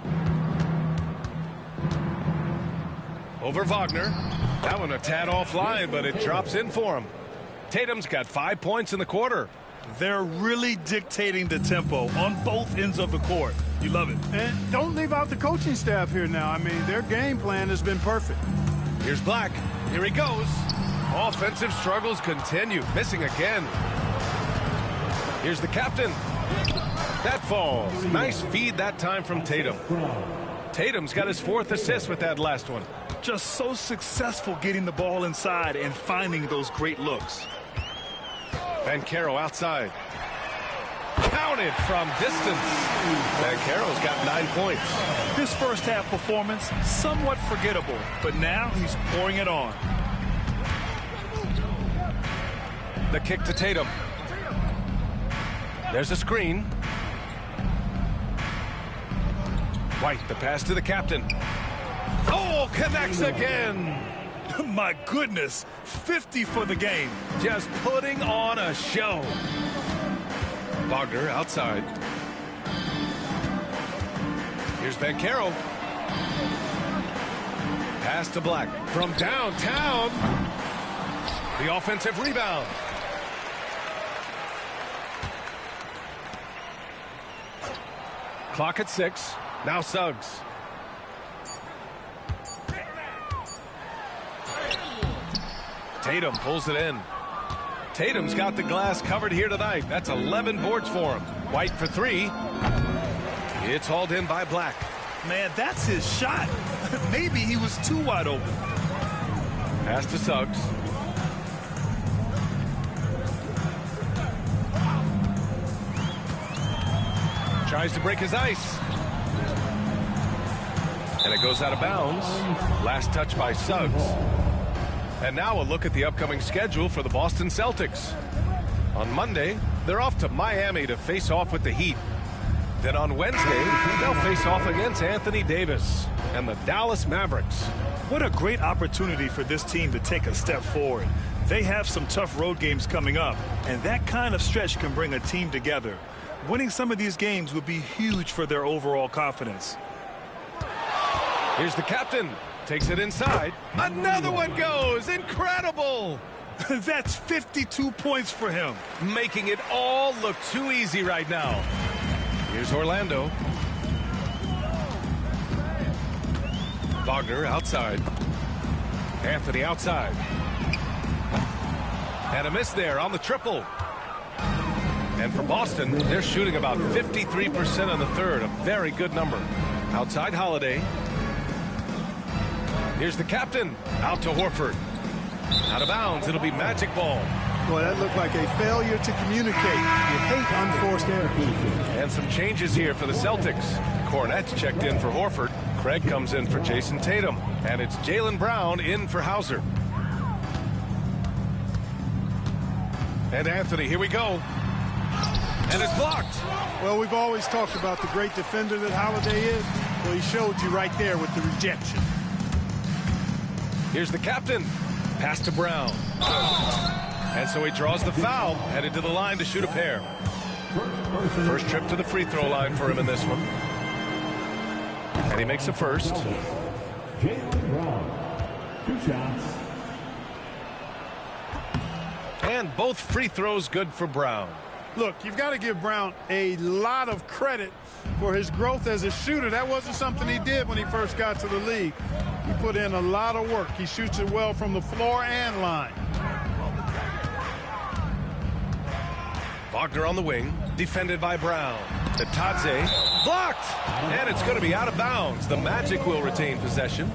Over Wagner. That one a tad offline, but it drops in for him. Tatum's got 5 points in the quarter. They're really dictating the tempo on both ends of the court. You love it. And don't leave out the coaching staff here now. I mean, their game plan has been perfect. Here's Black. Here he goes. Offensive struggles continue. Missing again. Here's the captain. That falls. Nice feed that time from Tatum. Tatum's got his 4th assist with that last one. Just so successful getting the ball inside and finding those great looks. Banchero outside. Counted from distance. Banchero's got 9 points. This first half performance, somewhat forgettable, but now he's pouring it on. The kick to Tatum. There's a screen. White, the pass to the captain. Oh, connects again. My goodness, 50 for the game. Just putting on a show. Wagner outside. Here's Banchero. Pass to Black from downtown. The offensive rebound. Clock at 6. Now Suggs. Tatum pulls it in. Tatum's got the glass covered here tonight. That's 11 boards for him. White for three. It's hauled in by Black. Man, that's his shot. Maybe he was too wide open. Pass to Suggs. Tries to break his ice. And it goes out of bounds. Last touch by Suggs. And now a look at the upcoming schedule for the Boston Celtics. On Monday, they're off to Miami to face off with the Heat. Then on Wednesday, they'll face off against Anthony Davis and the Dallas Mavericks. What a great opportunity for this team to take a step forward. They have some tough road games coming up, and that kind of stretch can bring a team together. Winning some of these games would be huge for their overall confidence. Here's the captain. Takes it inside. Another one goes. Incredible. That's 52 points for him. Making it all look too easy right now. Here's Orlando. Wagner outside. Anthony outside. And a miss there on the triple. And for Boston, they're shooting about 53% in the third. A very good number. Outside Holiday. Here's the captain. Out to Horford. Out of bounds. It'll be magic ball. Boy, that looked like a failure to communicate. You hate unforced error. And some changes here for the Celtics. Cornette's checked in for Horford. Craig comes in for Jason Tatum. And it's Jaylen Brown in for Hauser. And Anthony, here we go. And it's blocked. Well, we've always talked about the great defender that Holiday is. Well, he showed you right there with the rejection. Here's the captain. Pass to Brown. And so he draws the foul, headed to the line to shoot a pair. First trip to the free throw line for him in this one. And he makes a first. Jaylen Brown, 2 shots. And both free throws good for Brown. Look, you've got to give Brown a lot of credit for his growth as a shooter. That wasn't something he did when he first got to the league. He put in a lot of work. He shoots it well from the floor and line. Wagner on the wing, defended by Brown. Bitadze blocked, and it's going to be out of bounds. The Magic will retain possession.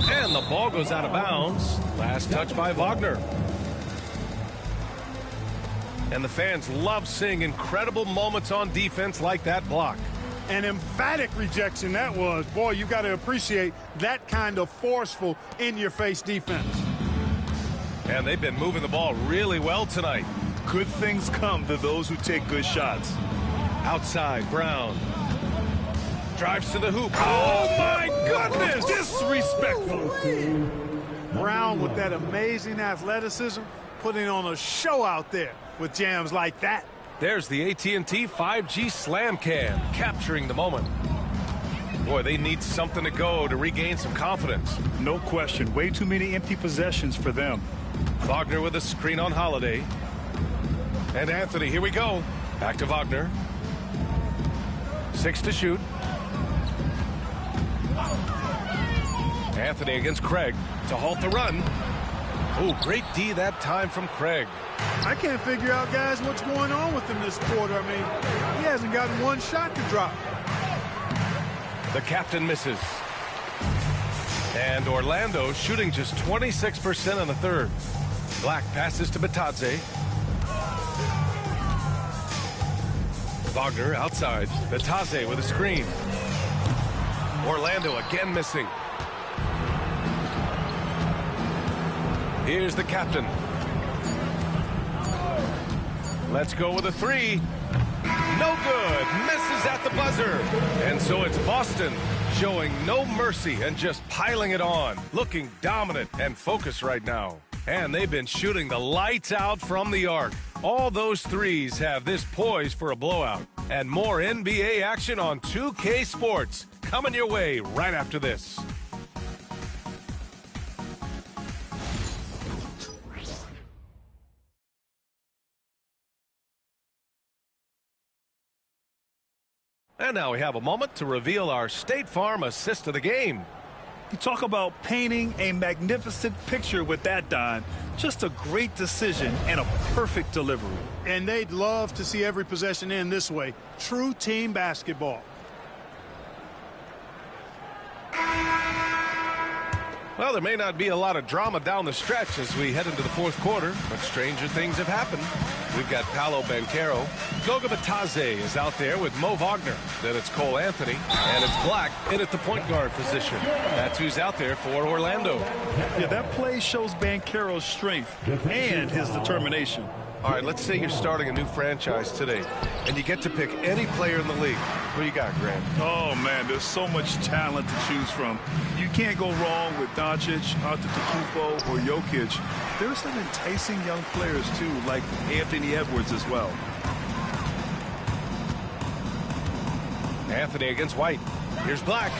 And the ball goes out of bounds. Last touch by Wagner. And the fans love seeing incredible moments on defense like that block. An emphatic rejection that was. Boy, you got to appreciate that kind of forceful in-your-face defense. And they've been moving the ball really well tonight. Good things come to those who take good shots. Outside, Brown. Drives to the hoop. Oh, my goodness! Disrespectful. Brown with that amazing athleticism, putting on a show out there with jams like that. There's the AT&T 5G Slam Cam, capturing the moment. Boy, they need something to go to regain some confidence. No question. Way too many empty possessions for them. Wagner with a screen on Holiday. And Anthony, here we go. Back to Wagner. 6 to shoot. Anthony against Craig to halt the run. Oh, great D that time from Craig. I can't figure out, guys, what's going on with him this quarter. I mean, he hasn't gotten one shot to drop. The captain misses. And Orlando shooting just 26% in the third. Black passes to Bitadze. Wagner outside. Bitadze with a screen. Orlando again missing. Here's the captain. Let's go with a 3. No good. Misses at the buzzer. And so it's Boston showing no mercy and just piling it on. Looking dominant and focused right now. And they've been shooting the lights out from the arc. All those threes have this poised for a blowout. And more NBA action on 2K Sports coming your way right after this. And now we have a moment to reveal our State Farm assist of the game. You talk about painting a magnificent picture with that dime. Just a great decision and a perfect delivery. And they'd love to see every possession end this way. True team basketball. Well, there may not be a lot of drama down the stretch as we head into the fourth quarter, but stranger things have happened. We've got Paolo Banchero. Goga Batadze is out there with Mo Wagner. Then it's Cole Anthony, and it's Black in at the point guard position. That's who's out there for Orlando. Yeah, that play shows Banchero's strength and his determination. All right, let's say you're starting a new franchise today, and you get to pick any player in the league. Who you got, Grant? Oh, man, there's so much talent to choose from. You can't go wrong with Doncic, Antetokounmpo, or Jokic. There's some enticing young players, too, like Anthony Edwards as well. Anthony against White. Here's Black.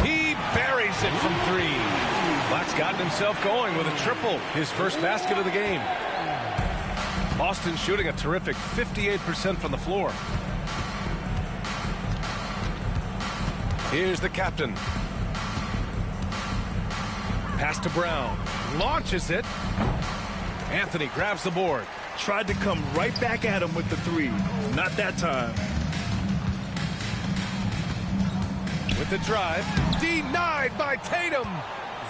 He buries it from three. Black's gotten himself going with a triple, his first basket of the game. Boston shooting a terrific 58% from the floor. Here's the captain. Pass to Brown. Launches it. Anthony grabs the board. Tried to come right back at him with the three. Not that time. With the drive. Denied by Tatum.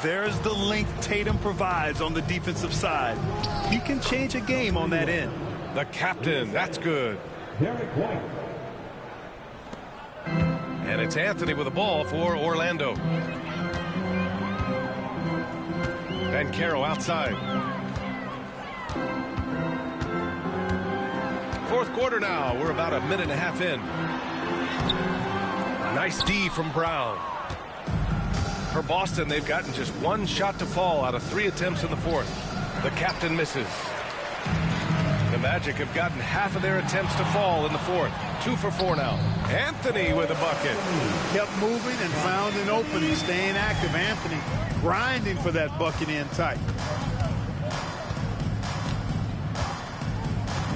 There's the length Tatum provides on the defensive side. He can change a game on that end. The captain, that's good. And it's Anthony with the ball for Orlando. Banchero outside. Fourth quarter now. We're about a minute and a half in. Nice D from Brown. For Boston, they've gotten just one shot to fall out of 3 attempts in the fourth. The captain misses. The Magic have gotten half of their attempts to fall in the fourth. 2 for 4 now. Anthony with a bucket. Kept moving and found an opening, staying active. Anthony grinding for that bucket in tight.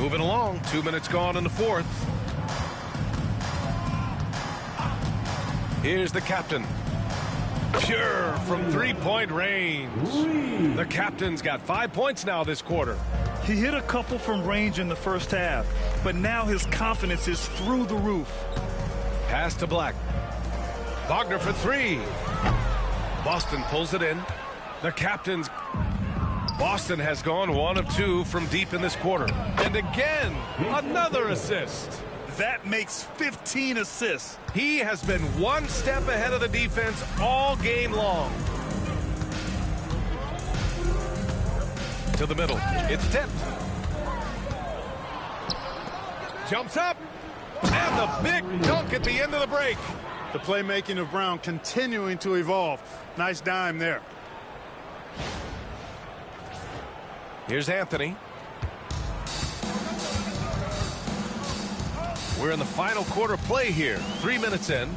Moving along. 2 minutes gone in the fourth. Here's the captain. Pure from three-point range. The captain's got 5 points now this quarter. He hit a couple from range in the first half, but now his confidence is through the roof. Pass to Black. Wagner for 3. Boston pulls it in. The captain's... Boston has gone 1 of 2 from deep in this quarter. And again, another assist. That makes 15 assists. He has been 1 step ahead of the defense all game long. To the middle. It's tipped. Jumps up. And the big dunk at the end of the break. The playmaking of Brown continuing to evolve. Nice dime there. Here's Anthony. We're in the final quarter play here. 3 minutes in.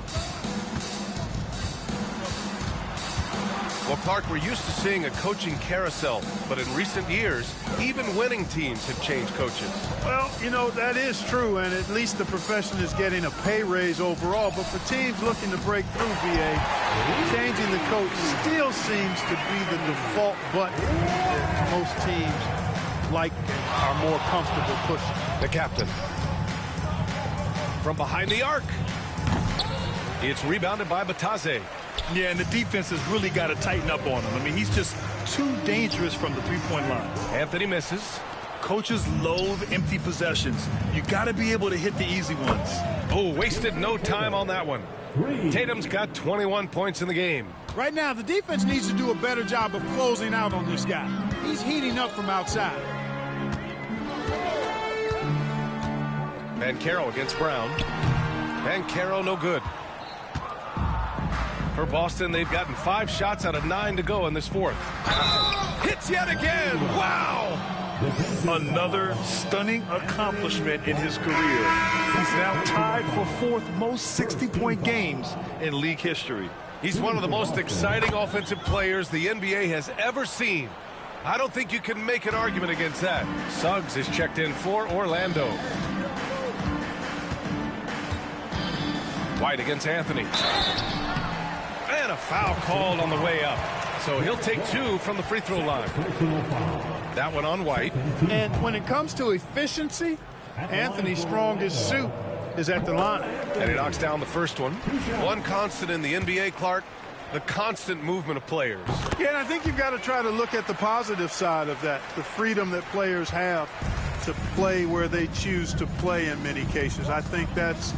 Well, Clark, we're used to seeing a coaching carousel, but in recent years, even winning teams have changed coaches. Well, you know, that is true, and at least the profession is getting a pay raise overall. But for teams looking to break through, VA, changing the coach still seems to be the default button that most teams like are more comfortable pushing. The captain. From behind the arc. It's rebounded by Batadze. Yeah, and the defense has really got to tighten up on him. I mean, he's just too dangerous from the three-point line. Anthony misses. Coaches loathe empty possessions. You got to be able to hit the easy ones. Oh, wasted no time on that one. Tatum's got 21 points in the game. Right now, the defense needs to do a better job of closing out on this guy. He's heating up from outside. Banchero against Brown. Banchero no good. For Boston, they've gotten 5 shots out of 9 to go in this fourth. Hits yet again. Wow. Another stunning accomplishment in his career. He's now tied for 4th most 60-point games in league history. He's one of the most exciting offensive players the NBA has ever seen. I don't think you can make an argument against that. Suggs is checked in for Orlando. White against Anthony. And a foul called on the way up. So he'll take 2 from the free throw line. That one on White. And when it comes to efficiency, Anthony's strongest suit is at the line. And he knocks down the first one. One constant in the NBA, Clark, the constant movement of players. Yeah, and I think you've got to try to look at the positive side of that, the freedom that players have to play where they choose to play in many cases. I think that's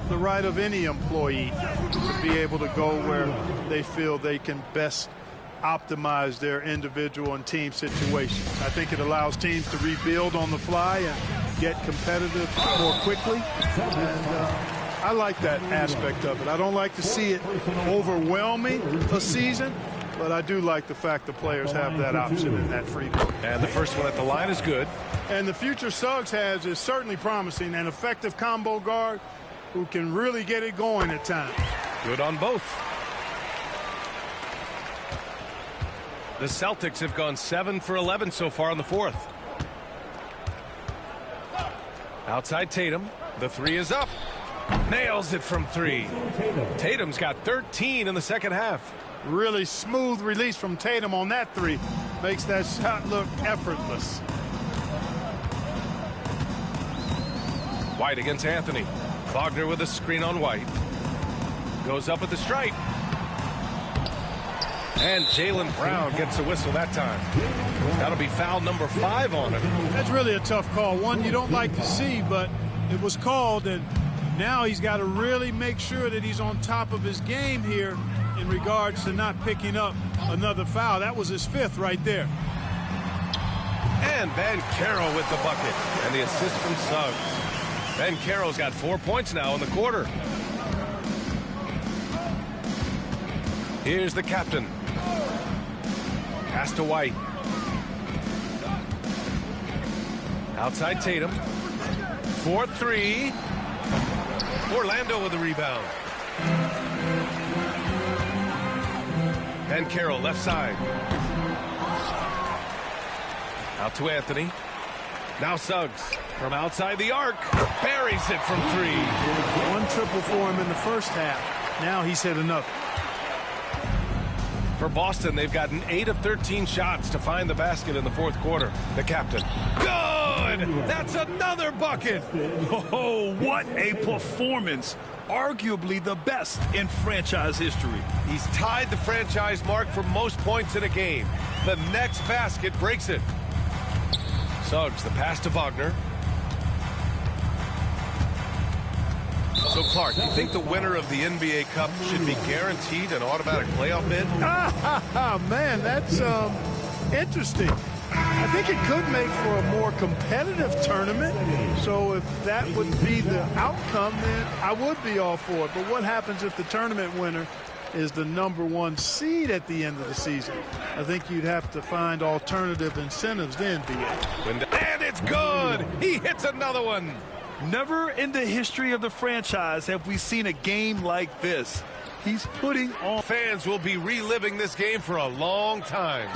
the right of any employee to be able to go where they feel they can best optimize their individual and team situations. I think it allows teams to rebuild on the fly and get competitive more quickly. And I like that aspect of it. I don't like to see it overwhelming a season, but I do like the fact the players have that option and that freedom. And the first one at the line is good. And the future Suggs has is certainly promising, an effective combo guard who can really get it going at times. Good on both. The Celtics have gone 7 for 11 so far in the fourth. Outside Tatum. The 3 is up. Nails it from 3. Tatum's got 13 in the second half. Really smooth release from Tatum on that 3. Makes that shot look effortless. White against Anthony. Wagner with a screen on White. Goes up at the stripe. And Jaylen Brown gets a whistle that time. That'll be foul number 5 on him. That's really a tough call. One you don't like to see, but it was called, and now he's got to really make sure that he's on top of his game here in regards to not picking up another foul. That was his 5th right there. And Banchero with the bucket. And the assist from Suggs. Banchero's got 4 points now in the quarter. Here's the captain. Pass to White. Outside Tatum. 4-3. Orlando with the rebound. Banchero left side. Out to Anthony. Now Suggs from outside the arc. Buries it from 3. 1 triple for him in the first half. Now he's hit another. For Boston, they've gotten 8 of 13 shots to find the basket in the fourth quarter. The captain. Good! That's another bucket! Oh, what a performance. Arguably the best in franchise history. He's tied the franchise mark for most points in a game. The next basket breaks it. Suggs, the pass to Wagner. So, Clark, you think the winner of the NBA Cup should be guaranteed an automatic playoff bid? Man, that's interesting. I think it could make for a more competitive tournament. So if that would be the outcome, then I would be all for it. But what happens if the tournament winner is the #1 seed at the end of the season? I think you'd have to find alternative incentives then, B.A. And it's good! He hits another one! Never in the history of the franchise have we seen a game like this. He's putting on. Fans will be reliving this game for a long time.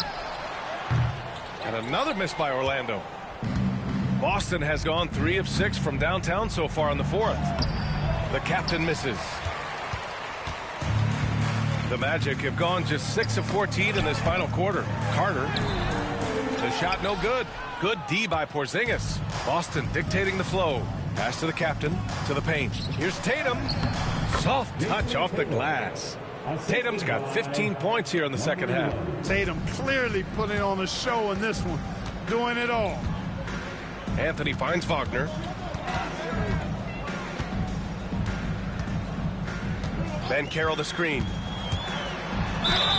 And another miss by Orlando. Boston has gone 3 of 6 from downtown so far in the fourth. The captain misses. The Magic have gone just 6 of 14 in this final quarter. Carter. The shot no good. Good D by Porzingis. Boston dictating the flow. Pass to the captain, to the paint. Here's Tatum. Soft touch off the glass. Tatum's got 15 points here in the second half. Tatum clearly putting on a show in this one. Doing it all. Anthony finds Wagner. Banchero the screen.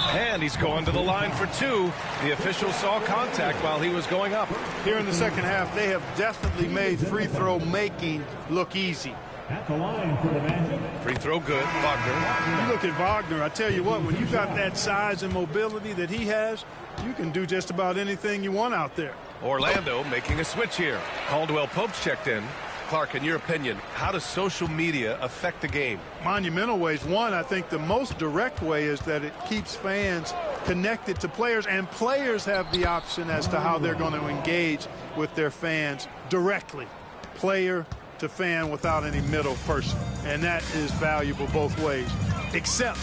And he's going to the line for 2. The official saw contact while he was going up. Here in the second half, they have definitely made free throw making look easy. At the line for the Magic. Free throw good. Wagner. You look at Wagner, I tell you what, when you've got that size and mobility that he has, you can do just about anything you want out there. Orlando making a switch here. Caldwell Pope's checked in. Clark, in your opinion, how does social media affect the game? Monumental ways. One, I think the most direct way is that it keeps fans connected to players, and players have the option as to how they're going to engage with their fans directly, player to fan, without any middle person. and that is valuable both ways, except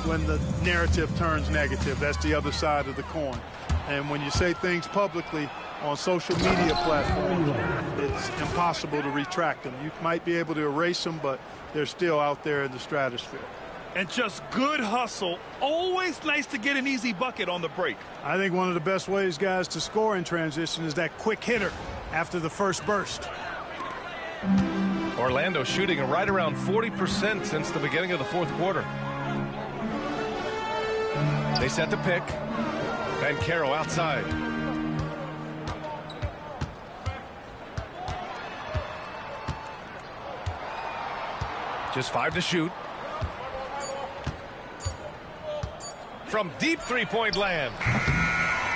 when the narrative turns negative. That's the other side of the coin. And when you say things publicly on social media platforms, it's impossible to retract them. You might be able to erase them, but they're still out there in the stratosphere. And just good hustle. Always nice to get an easy bucket on the break. I think one of the best ways, guys, to score in transition is that quick hitter after the first burst. Orlando shooting right around 40% since the beginning of the fourth quarter. They set the pick. Banchero outside. Just 5 to shoot. From deep three-point land.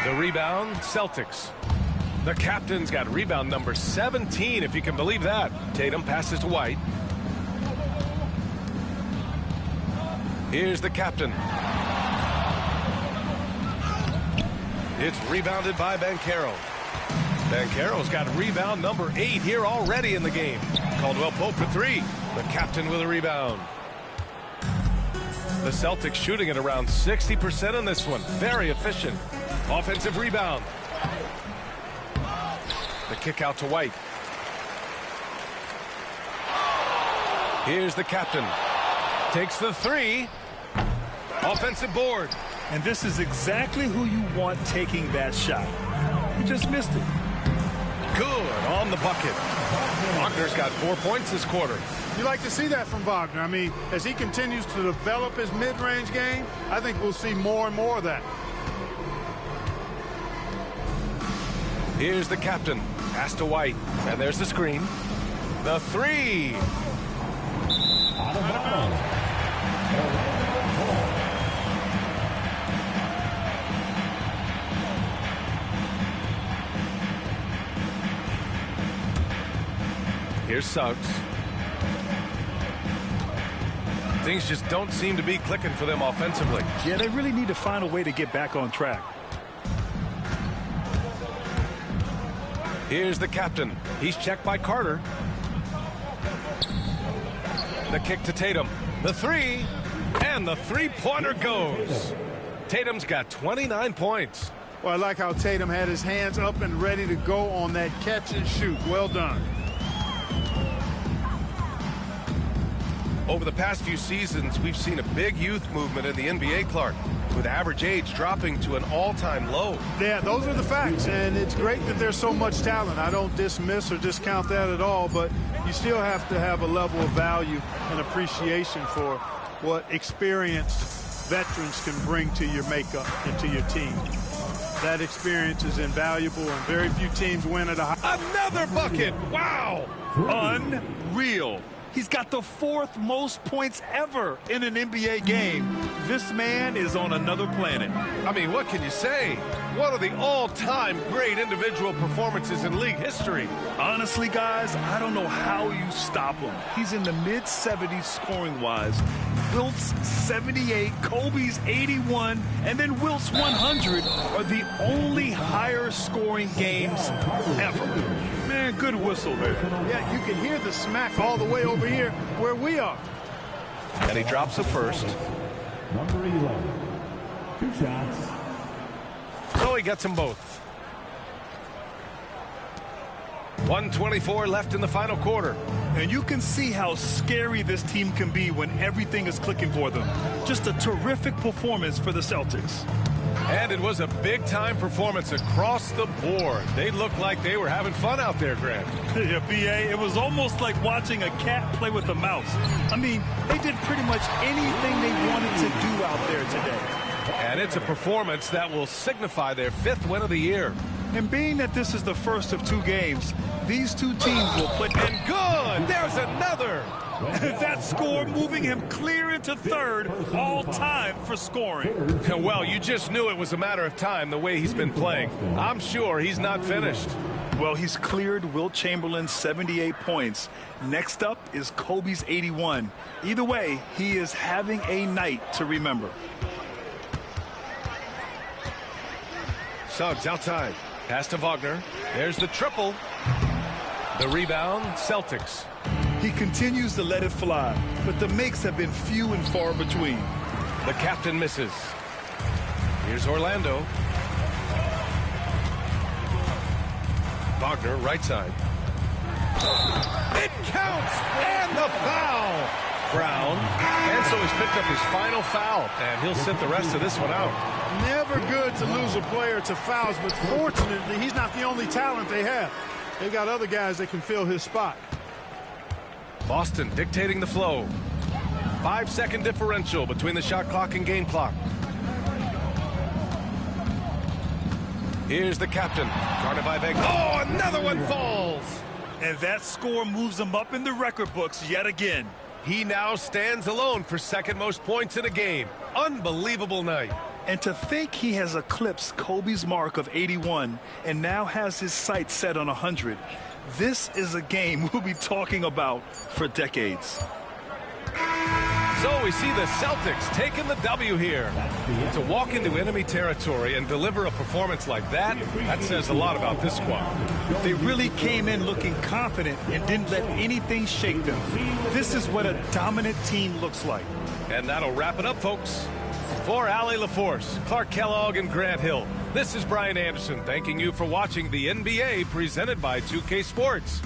The rebound, Celtics. The captain's got rebound number 17, if you can believe that. Tatum passes to White. Here's the captain. It's rebounded by Banchero. Banchero's got rebound number 8 here already in the game. Caldwell Pope for 3. The captain with a rebound. The Celtics shooting at around 60% on this one. Very efficient. Offensive rebound. The kick out to White. Here's the captain. Takes the 3. Offensive board. And this is exactly who you want taking that shot. You just missed it. Good on the bucket. Wagner's got 4 points this quarter. You like to see that from Wagner. I mean, as he continues to develop his mid-range game, I think we'll see more and more of that. Here's the captain. Pass to White. And there's the screen. The 3. Out of bounds. Here's Suggs. Things just don't seem to be clicking for them offensively. Yeah, they really need to find a way to get back on track. Here's the captain. He's checked by Carter. The kick to Tatum. The 3. And the three-pointer goes. Tatum's got 29 points. Well, I like how Tatum had his hands up and ready to go on that catch and shoot. Well done. Over the past few seasons, we've seen a big youth movement in the NBA, Clark, with average age dropping to an all-time low. Yeah, those are the facts, and it's great that there's so much talent. I don't dismiss or discount that at all, but you still have to have a level of value and appreciation for what experienced veterans can bring to your makeup and to your team. That experience is invaluable, and very few teams win at a high. Another bucket! Wow! Unreal. He's got the 4th most points ever in an NBA game. This man is on another planet. I mean, what can you say? One of the all-time great individual performances in league history. Honestly, guys, I don't know how you stop him. He's in the mid-70s scoring-wise. Wilt's 78, Kobe's 81, and then Wilt's 100 are the only higher scoring games ever. Man, good whistle there. Yeah, you can hear the smack all the way over here where we are. And he drops the first. Number 11. 2 shots. So he gets them both. 1:24 left in the final quarter. And you can see how scary this team can be when everything is clicking for them. Just a terrific performance for the Celtics. And it was a big-time performance across the board. They looked like they were having fun out there, Grant. Yeah, B.A., it was almost like watching a cat play with a mouse. I mean, they did pretty much anything they wanted to do out there today. And it's a performance that will signify their 5th win of the year. And being that this is the first of 2 games, these 2 teams will play. And good! There's another! That score moving him clear into 3rd all-time for scoring. Well, you just knew it was a matter of time the way he's been playing. I'm sure he's not finished. Well, he's cleared Wilt Chamberlain's 78 points. Next up is Kobe's 81. Either way, he is having a night to remember. Suggs outside. Pass to Wagner. There's the triple. The rebound, Celtics. He continues to let it fly, but the makes have been few and far between. The captain misses. Here's Orlando. Wagner, right side. It counts! And the foul! Brown. And so he's picked up his final foul, and he'll sit the rest of this one out. Never good to lose a player to fouls, but fortunately, he's not the only talent they have. They've got other guys that can fill his spot. Boston dictating the flow. 5-second differential between the shot clock and game clock. Here's the captain. Karnevivek. Oh, another one falls! And that score moves him up in the record books yet again. He now stands alone for second most points in a game. Unbelievable night. And to think he has eclipsed Kobe's mark of 81 and now has his sights set on 100. This is a game we'll be talking about for decades. So we see the Celtics taking the W here. To walk into enemy territory and deliver a performance like that, that says a lot about this squad. They really came in looking confident and didn't let anything shake them. This is what a dominant team looks like. And that'll wrap it up, folks. For Allie LaForce, Clark Kellogg, and Grant Hill, this is Brian Anderson thanking you for watching the NBA presented by 2K Sports.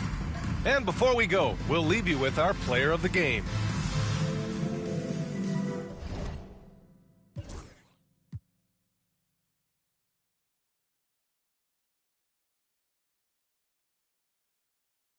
And before we go, we'll leave you with our player of the game.